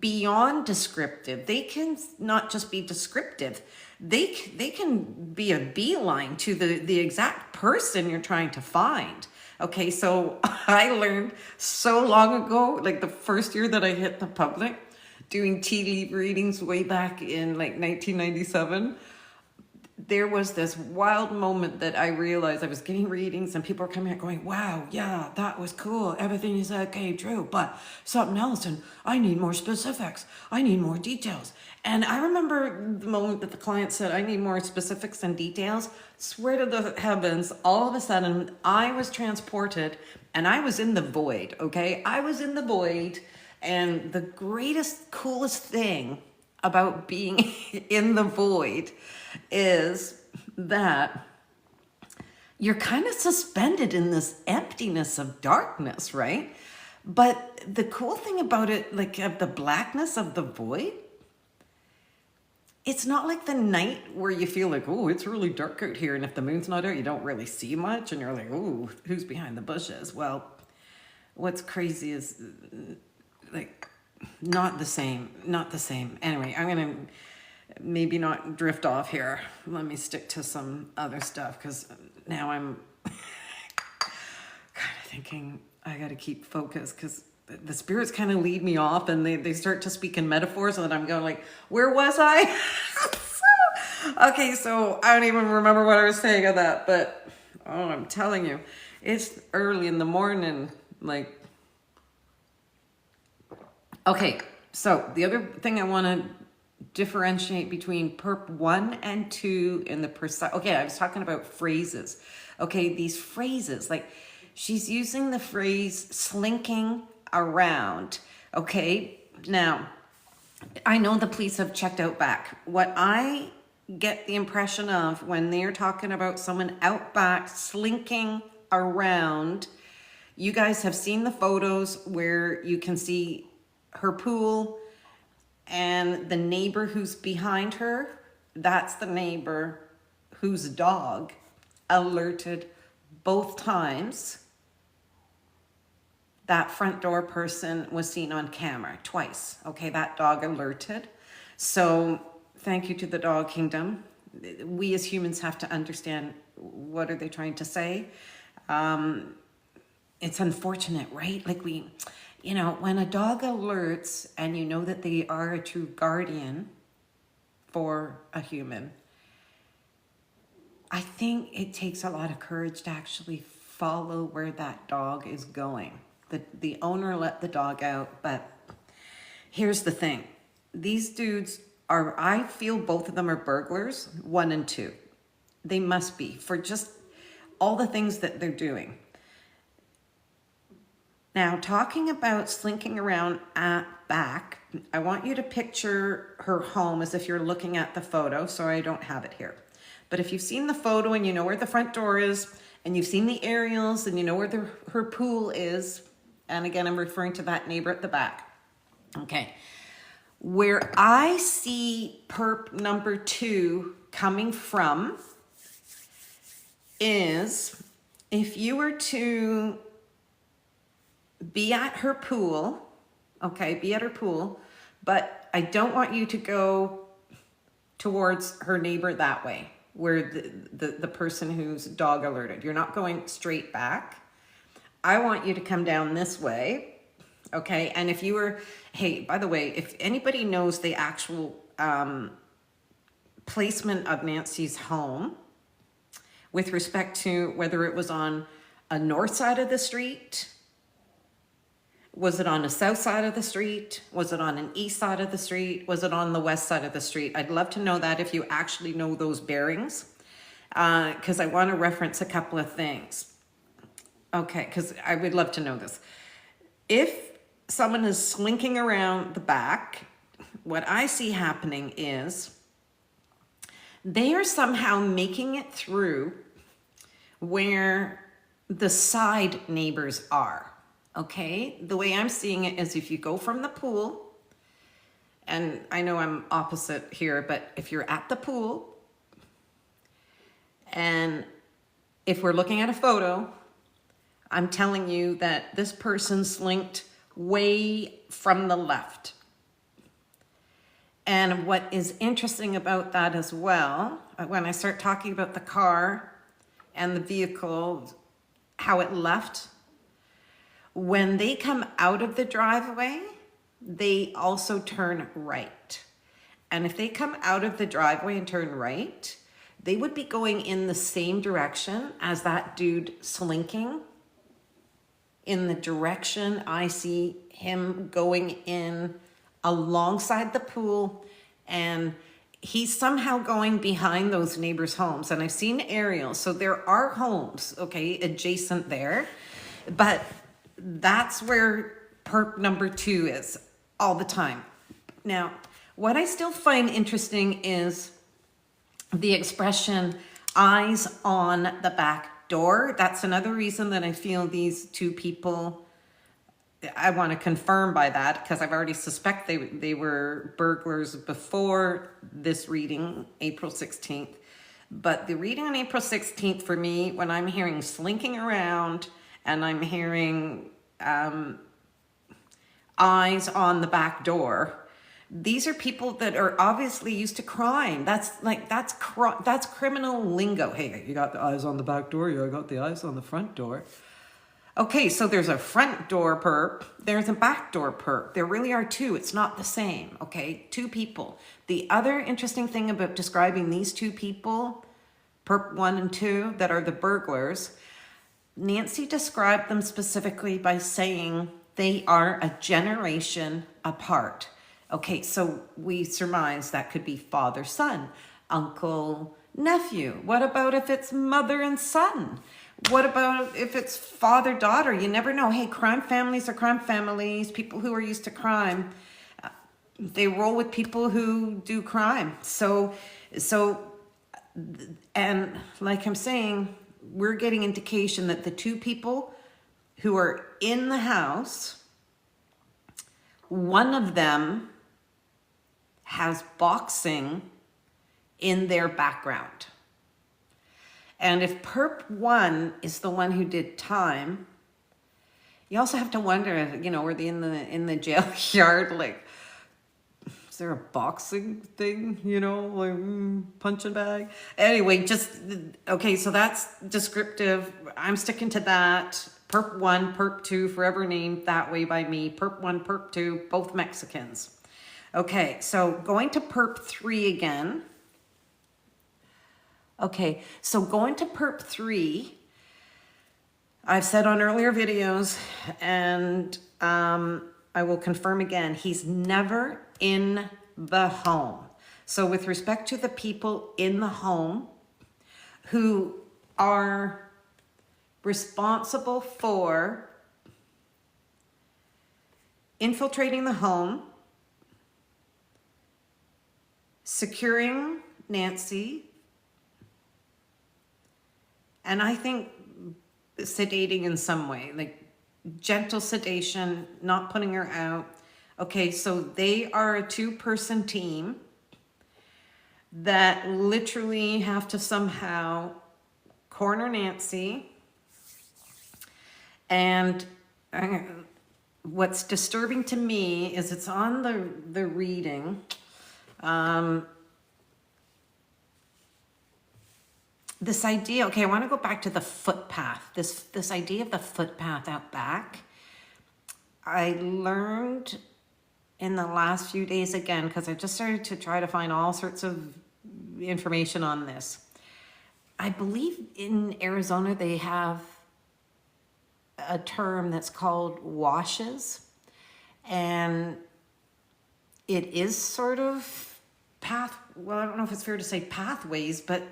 beyond descriptive. They can not just be descriptive. They can be a beeline to the exact person you're trying to find. Okay, so I learned so long ago, like the first year that I hit the public, doing tea leaf readings way back in like 1997, there was this wild moment that I realized I was getting readings and people were coming out going, wow, yeah, that was cool. Everything you said came true, but something else, and I need more specifics. I need more details. And I remember the moment that the client said, I need more specifics and details. Swear to the heavens, all of a sudden I was transported and I was in the void, okay? I was in the void, and the greatest, coolest thing about being in the void is that you're kind of suspended in this emptiness of darkness, right? But the cool thing about it, like of the blackness of the void, it's not like the night where you feel like, oh, it's really dark out here, and if the moon's not out, you don't really see much, and you're like, oh, who's behind the bushes? Well, what's crazy is like not the same. Anyway, I'm gonna maybe not drift off here. Let me stick to some other stuff, because now I'm kind of thinking I got to keep focused, because the spirits kind of lead me off and they start to speak in metaphors, and I'm going like, where was I? Okay, so I don't even remember what I was saying on that, but oh, I'm telling you, it's early in the morning, like Okay, so the other thing I want to differentiate between perp 1 and 2 in the precise. Okay, I was talking about phrases. Okay, these phrases, like she's using the phrase slinking around. Okay, now I know the police have checked out back. What I get the impression of when they're talking about someone out back slinking around, you guys have seen the photos where you can see her pool and the neighbor who's behind her, that's the neighbor whose dog alerted both times. That front door person was seen on camera twice. Okay, that dog alerted. So thank you to the dog kingdom. We as humans have to understand, what are they trying to say? It's unfortunate, right? Like when a dog alerts and you know that they are a true guardian for a human, I think it takes a lot of courage to actually follow where that dog is going. The owner let the dog out, but here's the thing. These dudes are, I feel both of them are burglars, 1 and 2. They must be, for just all the things that they're doing. Now, talking about slinking around at back, I want you to picture her home as if you're looking at the photo. Sorry, I don't have it here. But if you've seen the photo and you know where the front door is, and you've seen the aerials and you know where her pool is, and again, I'm referring to that neighbor at the back. Okay. Where I see perp number 2 coming from is, if you were to be at her pool, okay, be at her pool, but I don't want you to go towards her neighbor that way, where the person whose dog alerted. You're not going straight back. I want you to come down this way, okay? And if you were, hey, by the way, if anybody knows the actual placement of Nancy's home with respect to whether it was on a north side of the street, was it on a south side of the street? Was it on an east side of the street? Was it on the west side of the street? I'd love to know that if you actually know those bearings, because I want to reference a couple of things. Okay, because I would love to know this. If someone is slinking around the back, what I see happening is they are somehow making it through where the side neighbors are. Okay, the way I'm seeing it is, if you go from the pool, and I know I'm opposite here, but if you're at the pool, and if we're looking at a photo, I'm telling you that this person slinked way from the left. And what is interesting about that as well, when I start talking about the car and the vehicle, how it left, when they come out of the driveway, they also turn right. And if they come out of the driveway and turn right, they would be going in the same direction as that dude slinking, in the direction I see him going in alongside the pool, and he's somehow going behind those neighbors' homes. And I've seen aerials, so there are homes, okay, adjacent there, but that's where perp number 2 is all the time. Now, what I still find interesting is the expression eyes on the back door. That's another reason that I feel these 2 people, I want to confirm by that, because I've already suspect they were burglars before this reading, April 16th. But the reading on April 16th for me, when I'm hearing slinking around and I'm hearing eyes on the back door, these are people that are obviously used to crime. That's criminal lingo. Hey, you got the eyes on the back door, you got the eyes on the front door. Okay, so there's a front door perp, there's a back door perp. There really are 2. It's not the same, okay? 2 people. The other interesting thing about describing these 2 people, perp 1 and 2, that are the burglars, Nancy described them specifically by saying they are a generation apart. Okay, so we surmise that could be father, son, uncle, nephew. What about if it's mother and son? What about if it's father, daughter? You never know. Hey, crime families are crime families. People who are used to crime, they roll with people who do crime. So, and like I'm saying, we're getting indication that the two people who are in the house, one of them has boxing in their background. And if Perp 1 is the one who did time, you also have to wonder, you know, were they in the jail yard, like, is there a boxing thing, you know, like punching bag? Anyway, just, okay, so that's descriptive. I'm sticking to that. Perp 1, Perp 2, forever named that way by me. Perp 1, Perp 2, both Mexicans. Okay, so going to Perp 3 again. Okay, so going to Perp 3, I've said on earlier videos, and I will confirm again, he's never in the home. So with respect to the people in the home who are responsible for infiltrating the home, securing Nancy, and I think sedating in some way, like gentle sedation, not putting her out. Okay, so they are a two-person team that literally have to somehow corner Nancy. And what's disturbing to me is it's on the reading. This idea, okay, I want to go back to the footpath. This idea of the footpath out back. I learned in the last few days again, because I just started to try to find all sorts of information on this. I believe in Arizona they have a term that's called washes, and it is sort of well, I don't know if it's fair to say pathways, but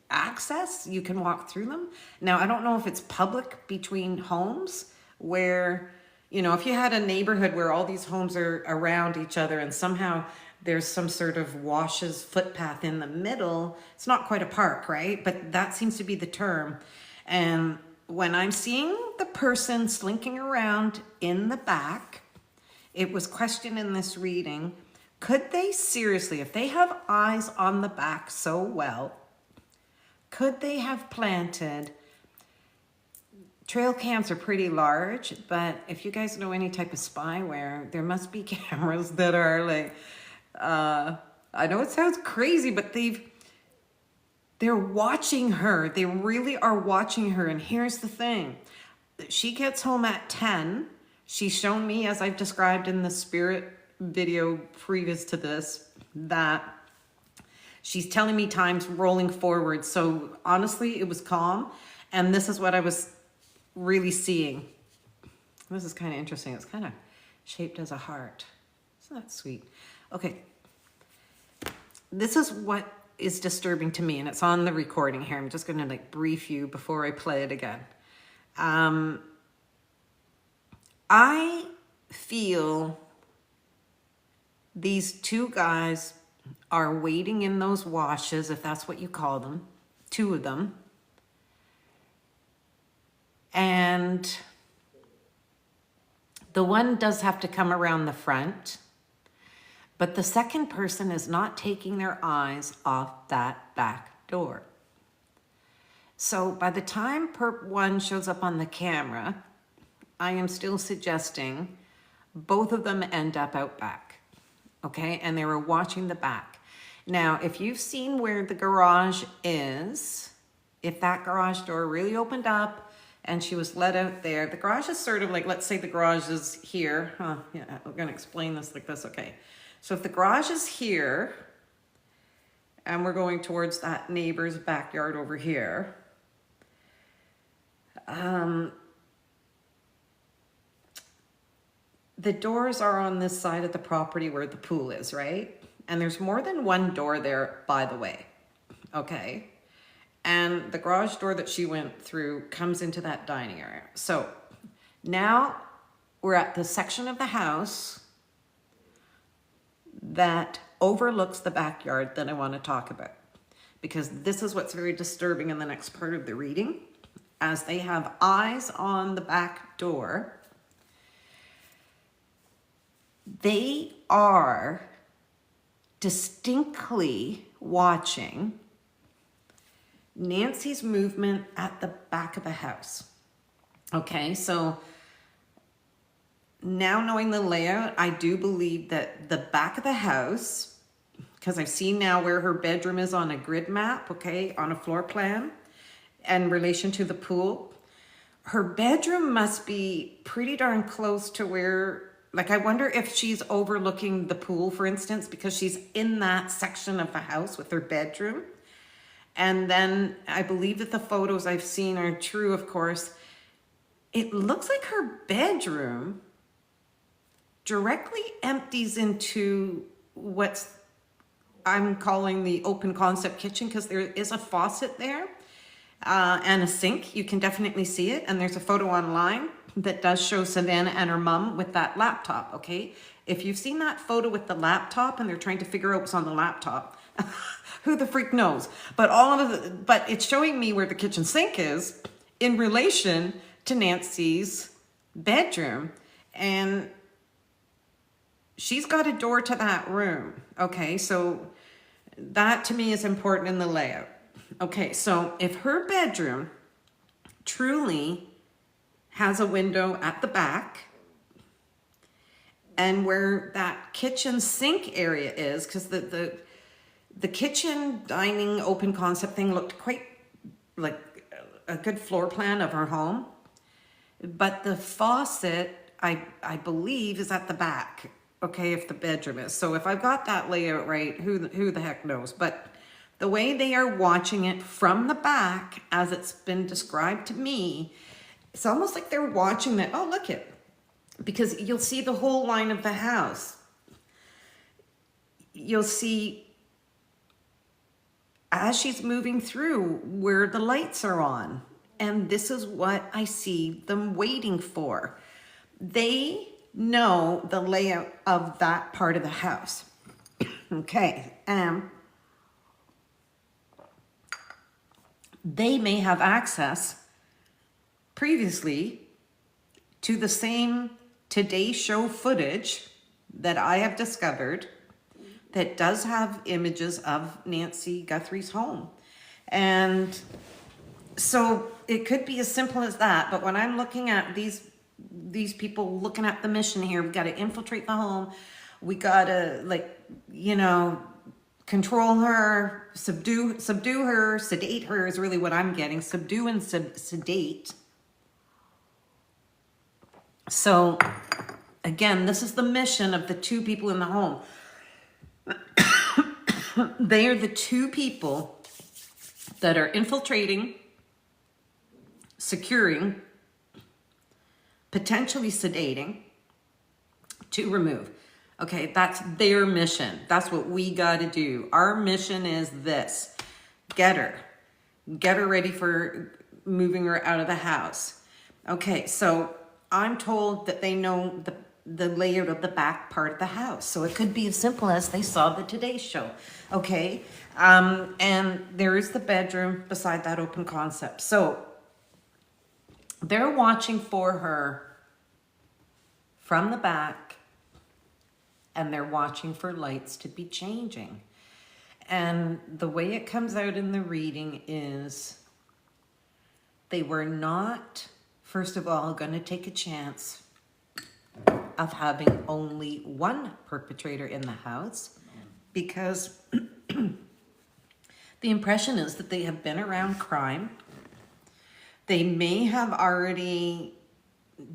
access, you can walk through them. Now, I don't know if it's public between homes where, you know, if you had a neighborhood where all these homes are around each other and somehow there's some sort of washes footpath in the middle, it's not quite a park, right? But that seems to be the term. And when I'm seeing the person slinking around in the back, it was questioned in this reading, could they seriously, if they have eyes on the back so well, could they have planted, trail cams are pretty large, but if you guys know any type of spyware, there must be cameras that are like, I know it sounds crazy, but they're watching her. They really are watching her. And here's the thing. She gets home at 10. She's shown me, as I've described in the spirit video previous to this, that she's telling me times rolling forward. So honestly, it was calm. And this is what I was really seeing. This is kind of interesting. It's kind of shaped as a heart. Isn't that sweet? Okay. This is what is disturbing to me, and it's on the recording here. I'm just going to like brief you before I play it again. I feel these two guys are waiting in those washes, if that's what you call them, two of them. And the one does have to come around the front, but the second person is not taking their eyes off that back door. So by the time Perp 1 shows up on the camera, I am still suggesting both of them end up out back, okay? And they were watching the back. Now, if you've seen where the garage is, if that garage door really opened up and she was let out there, the garage is sort of like, let's say the garage is here. Yeah, we're gonna explain this like this, okay. So if the garage is here and we're going towards that neighbor's backyard over here, the doors are on this side of the property where the pool is, right? And there's more than one door there, by the way. Okay. And the garage door that she went through comes into that dining area. So now we're at the section of the house that overlooks the backyard that I want to talk about. Because this is what's very disturbing in the next part of the reading. As they have eyes on the back door, they are distinctly watching Nancy's movement at the back of the house. Okay, so now knowing the layout, I do believe that the back of the house, because I've seen now where her bedroom is on a grid map, okay, on a floor plan, in relation to the pool, her bedroom must be pretty darn close to where, like, I wonder if she's overlooking the pool, for instance, because she's in that section of the house with her bedroom. And then I believe that the photos I've seen are true, of course. It looks like her bedroom directly empties into what's I'm calling the open concept kitchen, because there is a faucet there and a sink. You can definitely see it. And there's a photo online that does show Savannah and her mom with that laptop, okay? If you've seen that photo with the laptop and they're trying to figure out what's on the laptop, who the freak knows? But but it's showing me where the kitchen sink is in relation to Nancy's bedroom. And she's got a door to that room. Okay, so that to me is important in the layout. Okay, so if her bedroom truly has a window at the back, and where that kitchen sink area is, because the kitchen dining open concept thing looked quite like a good floor plan of her home, but the faucet I believe is at the back. Okay, if the bedroom is. So if I've got that layout right, who the heck knows? But the way they are watching it from the back, as it's been described to me, it's almost like they're watching that. Oh, look it. Because you'll see the whole line of the house. You'll see as she's moving through where the lights are on. And this is what I see them waiting for. They know the layout of that part of the house. Okay, they may have access previously to the same Today Show footage that I have discovered that does have images of Nancy Guthrie's home. And so it could be as simple as that. But when I'm looking at these people looking at the mission here, we got to infiltrate the home. We got to, like, you know, control her, subdue her, sedate her is really what I'm getting. Subdue and sedate. So again, this is the mission of the two people in the home. They are the two people that are infiltrating, securing, potentially sedating, to remove. Okay, that's their mission. That's what we got to do. Our mission is this. Get her ready for moving her out of the house. Okay, so I'm told that they know the layout of the back part of the house. So it could be as simple as they saw the Today Show. Okay, and there is the bedroom beside that open concept. So they're watching for her from the back, and they're watching for lights to be changing. And the way it comes out in the reading is they were not, first of all, going to take a chance of having only one perpetrator in the house, because the impression is that they have been around crime. They may have already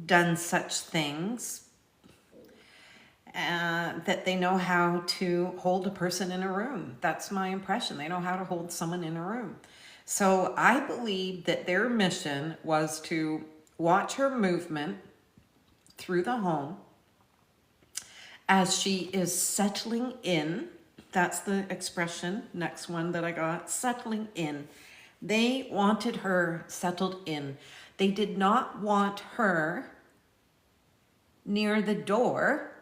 done such things, that they know how to hold a person in a room. That's my impression. They know how to hold someone in a room. So I believe that their mission was to watch her movement through the home as she is settling in. That's the expression, next one that I got, settling in. They wanted her settled in. They did not want her near the door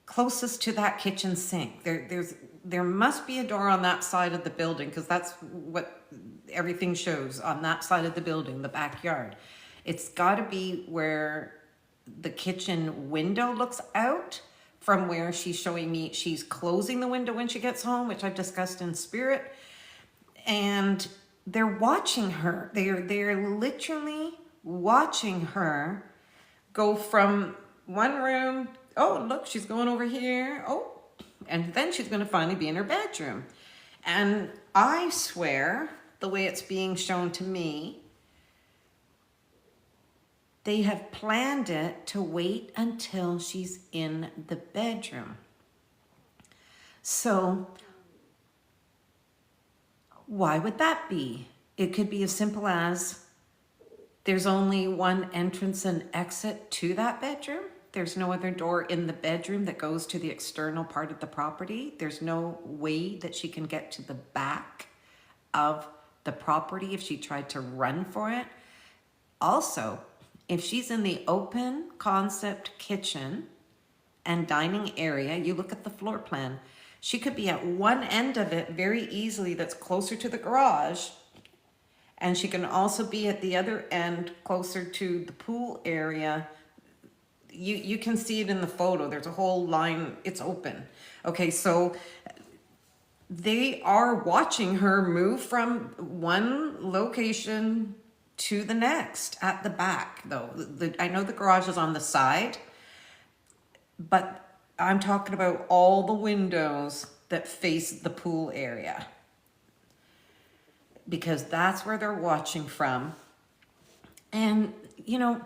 closest to that kitchen sink. There must be a door on that side of the building, because that's what everything shows on that side of the building, the backyard. It's got to be where the kitchen window looks out from where she's showing me she's closing the window when she gets home, which I've discussed in spirit. And they're watching her. They're literally watching her go from one room. Oh, look, she's going over here. Oh, and then she's going to finally be in her bedroom. And I swear, the way it's being shown to me, they have planned it to wait until she's in the bedroom. So why would that be? It could be as simple as there's only one entrance and exit to that bedroom. There's no other door in the bedroom that goes to the external part of the property. There's no way that she can get to the back of the property if she tried to run for it. Also, if she's in the open concept kitchen and dining area, you look at the floor plan, she could be at one end of it very easily that's closer to the garage. And she can also be at the other end closer to the pool area. You can see it in the photo. There's a whole line. It's open. Okay, so they are watching her move from one location to the next at the back, though. I know the garage is on the side, but I'm talking about all the windows that face the pool area, because that's where they're watching from. And, you know,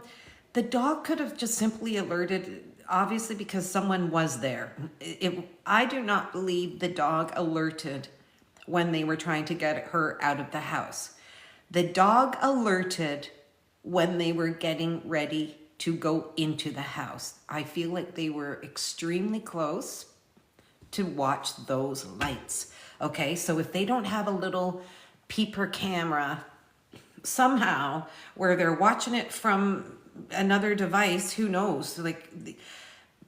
the dog could have just simply alerted, obviously, because someone was there. I do not believe the dog alerted when they were trying to get her out of the house. The dog alerted when they were getting ready to go into the house. I feel like they were extremely close to watch those lights. Okay, so if they don't have a little peeper camera somehow where they're watching it from another device, who knows? Like,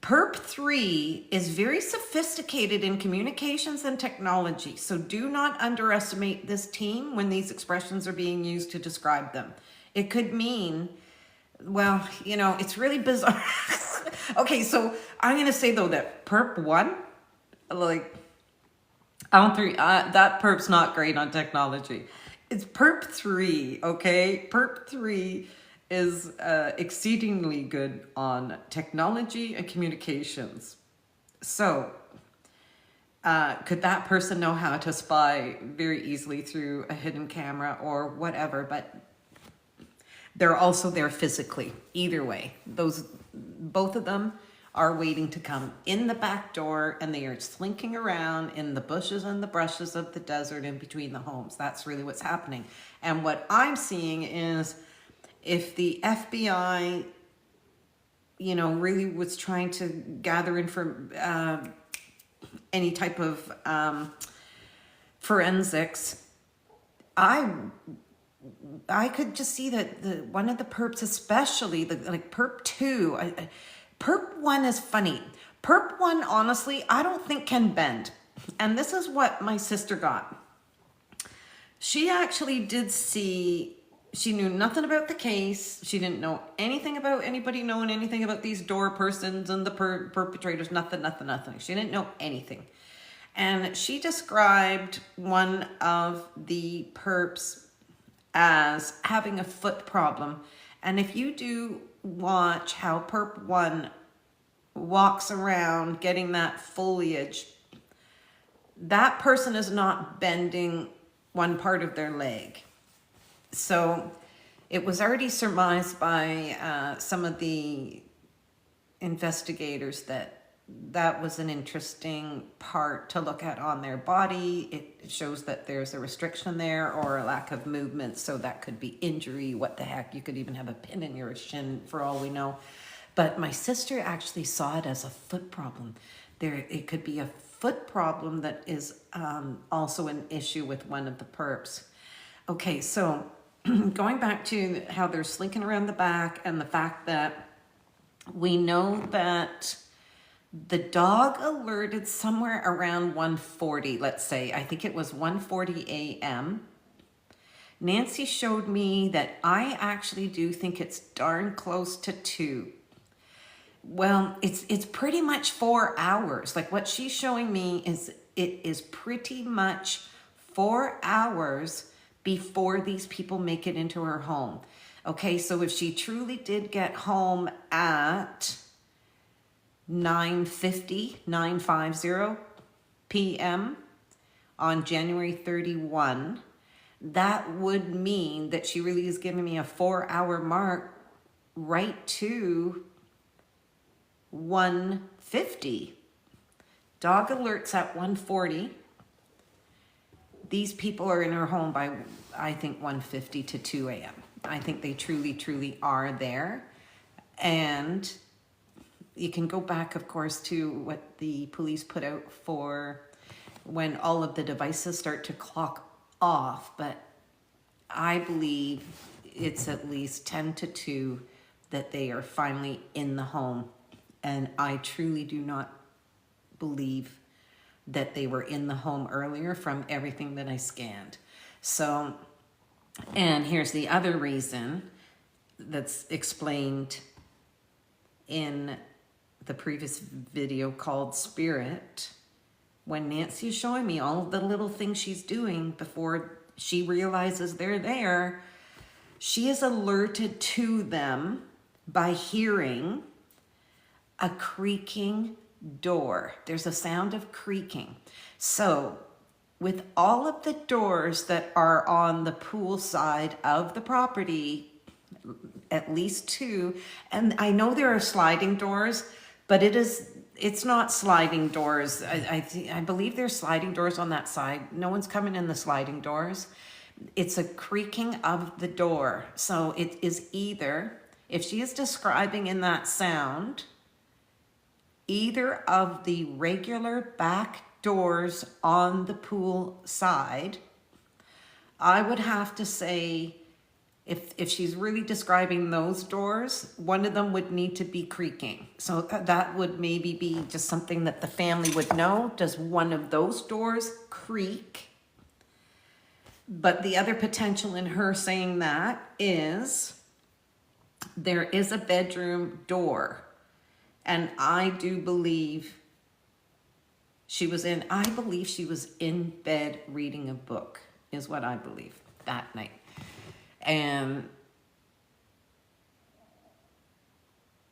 Perp 3 is very sophisticated in communications and technology, so do not underestimate this team when these expressions are being used to describe them. It could mean, well, you know, it's really bizarre. Okay, so I'm going to say, though, that Perp 1, like, that Perp's not great on technology. It's Perp 3, okay? Perp 3 is exceedingly good on technology and communications. So, could that person know how to spy very easily through a hidden camera or whatever? But they're also there physically. Either way, both of them are waiting to come in the back door, and they are slinking around in the bushes and the brushes of the desert in between the homes. That's really what's happening. And what I'm seeing is, if the FBI, you know, really was trying to gather any type of forensics, I could just see that one of the perps, especially like Perp 2, Perp 1 is funny. Perp 1, honestly, I don't think can bend. And this is what my sister got. She actually did see. She knew nothing about the case. She didn't know anything about anybody knowing anything about these door persons and the perpetrators. Nothing. She didn't know anything. And she described one of the perps as having a foot problem. And if you do watch how Perp 1 walks around getting that foliage, that person is not bending one part of their leg. So it was already surmised by some of the investigators that was an interesting part to look at on their body. It shows that there's a restriction there or a lack of movement, so that could be injury. What the heck? You could even have a pin in your shin for all we know. But my sister actually saw it as a foot problem. It could be a foot problem that is also an issue with one of the perps. Okay, so going back to how they're slinking around the back and the fact that we know that the dog alerted somewhere around 1:40, let's say. I think it was 1:40 a.m. Nancy showed me that I actually do think it's darn close to 2. Well, it's pretty much 4 hours. Like what she's showing me is it is pretty much 4 hours before these people make it into her home. Okay, so if she truly did get home at 9:50 p.m. on January 31, that would mean that she really is giving me a 4-hour mark right to 1:50. Dog alerts at 1:40. These people are in her home by, I think, 1:50 to 2 a.m. I think they truly are there. And you can go back, of course, to what the police put out for when all of the devices start to clock off. But I believe it's at least 10 to 2 that they are finally in the home. And I truly do not believe that they were in the home earlier from everything that I scanned. So, and here's the other reason that's explained in the previous video called Spirit. When Nancy is showing me all of the little things she's doing before she realizes they're there, she is alerted to them by hearing a creaking door. There's a sound of creaking. So with all of the doors that are on the pool side of the property, at least 2, and I know there are sliding doors, but it's not sliding doors. I believe there's sliding doors on that side. No one's coming in the sliding doors. It's a creaking of the door. So it is either, if she is describing in that sound, either of the regular back doors on the pool side, I would have to say, if she's really describing those doors, one of them would need to be creaking. So that would maybe be just something that the family would know. Does one of those doors creak? But the other potential in her saying that is there is a bedroom door. And I do believe I believe she was in bed reading a book, is what I believe that night. And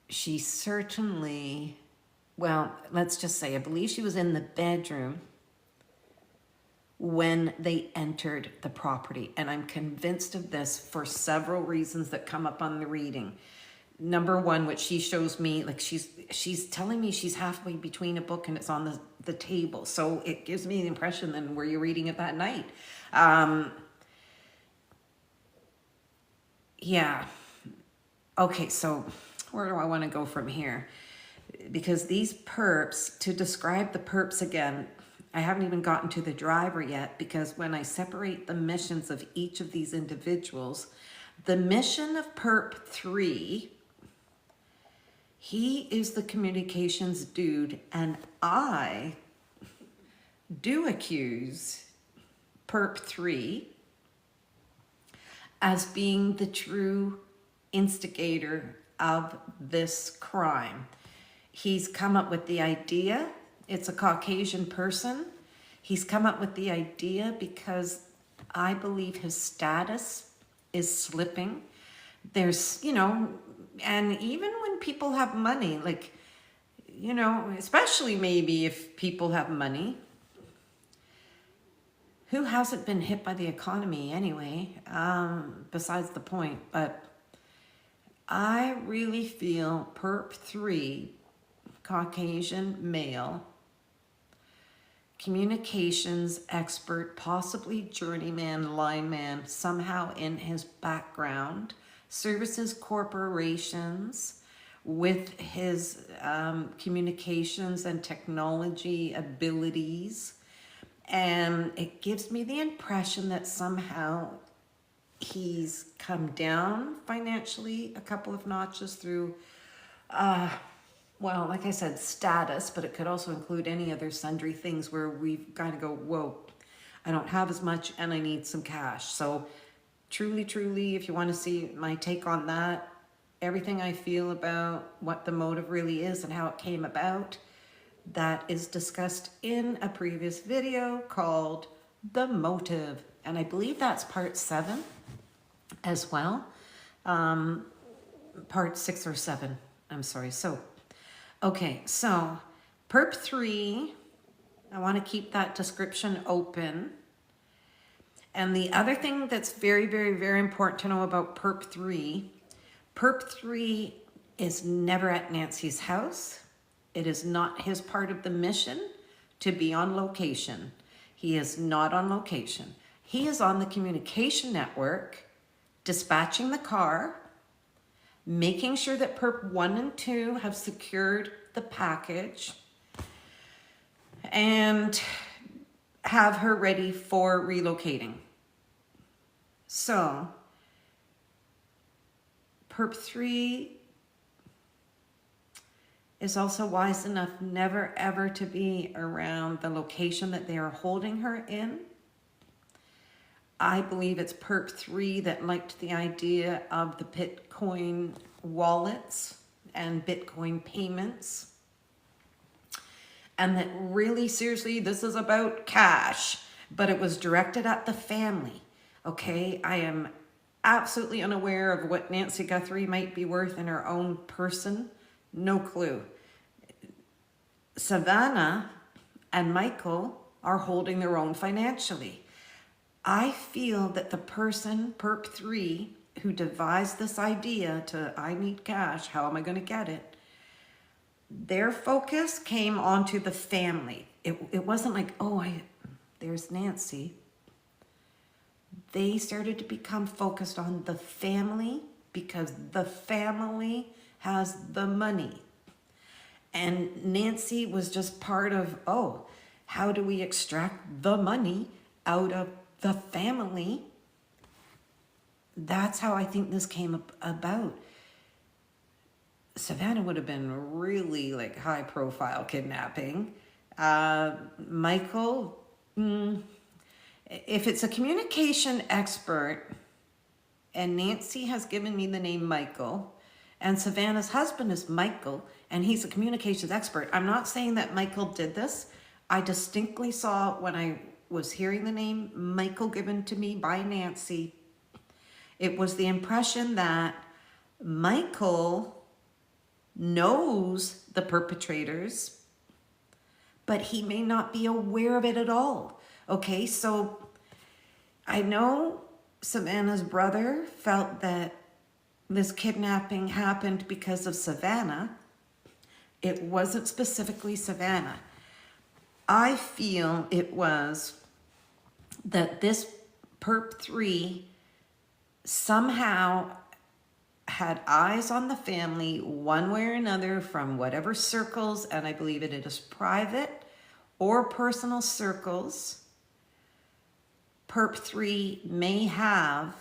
she certainly, well, let's just say, I believe she was in the bedroom when they entered the property. And I'm convinced of this for several reasons that come up on the reading. Number one, which she shows me, like she's telling me she's halfway between a book and it's on the table. So it gives me the impression then, were you reading it that night? Yeah. Okay, so where do I want to go from here? Because these perps, to describe the perps again, I haven't even gotten to the driver yet, because when I separate the missions of each of these individuals, the mission of perp 3, he is the communications dude, and I do accuse perp 3 as being the true instigator of this crime. He's come up with the idea. It's a Caucasian person. He's come up with the idea because I believe his status is slipping. There's, and even when people have money, like, especially maybe if people have money, who hasn't been hit by the economy anyway, besides the point. But I really feel perp 3, Caucasian male, communications expert, possibly journeyman, lineman, somehow in his background, services corporations, with his communications and technology abilities. And it gives me the impression that somehow he's come down financially a couple of notches through, well, like I said, status, but it could also include any other sundry things where we've got to go, whoa, I don't have as much and I need some cash. So truly, if you want to see my take on that, everything I feel about what the motive really is and how it came about, that is discussed in a previous video called The Motive. And I believe that's part 7 as well. Part 6 or 7, I'm sorry. So, okay, so Perp 3, I want to keep that description open. And the other thing that's very important to know about Perp 3 is never at Nancy's house. It is not his part of the mission to be on location. He is not on location. He is on the communication network, dispatching the car, making sure that Perp 1 and 2 have secured the package, and have her ready for relocating. So, Perp 3 is also wise enough never ever to be around the location that they are holding her in. I believe it's Perp 3 that liked the idea of the Bitcoin wallets and Bitcoin payments. And that really, seriously, this is about cash, but it was directed at the family. Okay, I am absolutely unaware of what Nancy Guthrie might be worth in her own person. No clue. Savannah and Michael are holding their own financially. I feel that the person, Perp 3, who devised this idea to, I need cash, how am I going to get it? Their focus came onto the family. It wasn't like, oh, there's Nancy. They started to become focused on the family because the family has the money. And Nancy was just part of, oh, how do we extract the money out of the family? That's how I think this came about. Savannah would have been really like high profile kidnapping. Michael, if it's a communication expert, and Nancy has given me the name Michael, and Savannah's husband is Michael, and he's a communications expert. I'm not saying that Michael did this. I distinctly saw when I was hearing the name Michael given to me by Nancy, it was the impression that Michael knows the perpetrators, but he may not be aware of it at all. Okay, so I know Savannah's brother felt that this kidnapping happened because of Savannah. It wasn't specifically Savannah. I feel it was that this Perp 3 somehow had eyes on the family one way or another from whatever circles, and I believe it is private or personal circles, Perp 3 may have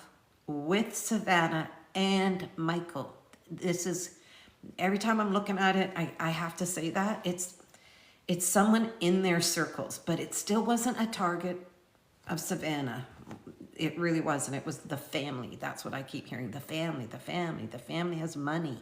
with Savannah and Michael. This is, every time I'm looking at it, I have to say that. It's someone in their circles, but it still wasn't a target of Savannah. It really wasn't. It was the family. That's what I keep hearing. The family, the family, the family has money,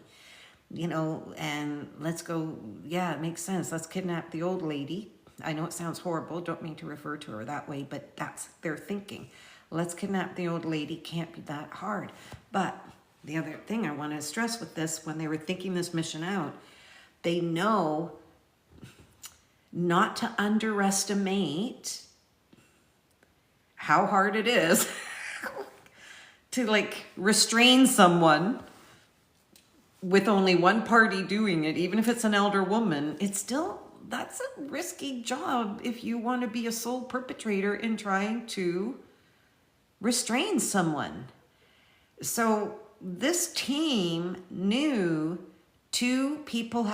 you know, and let's go. Yeah, it makes sense. Let's kidnap the old lady. I know it sounds horrible. Don't mean to refer to her that way, but that's their thinking. Let's kidnap the old lady. Can't be that hard. But the other thing I want to stress with this, when they were thinking this mission out, they know not to underestimate how hard it is to like restrain someone with only one party doing it. Even if it's an elder woman, it's still, that's a risky job if you want to be a sole perpetrator in trying to restrain someone. So this team knew Two people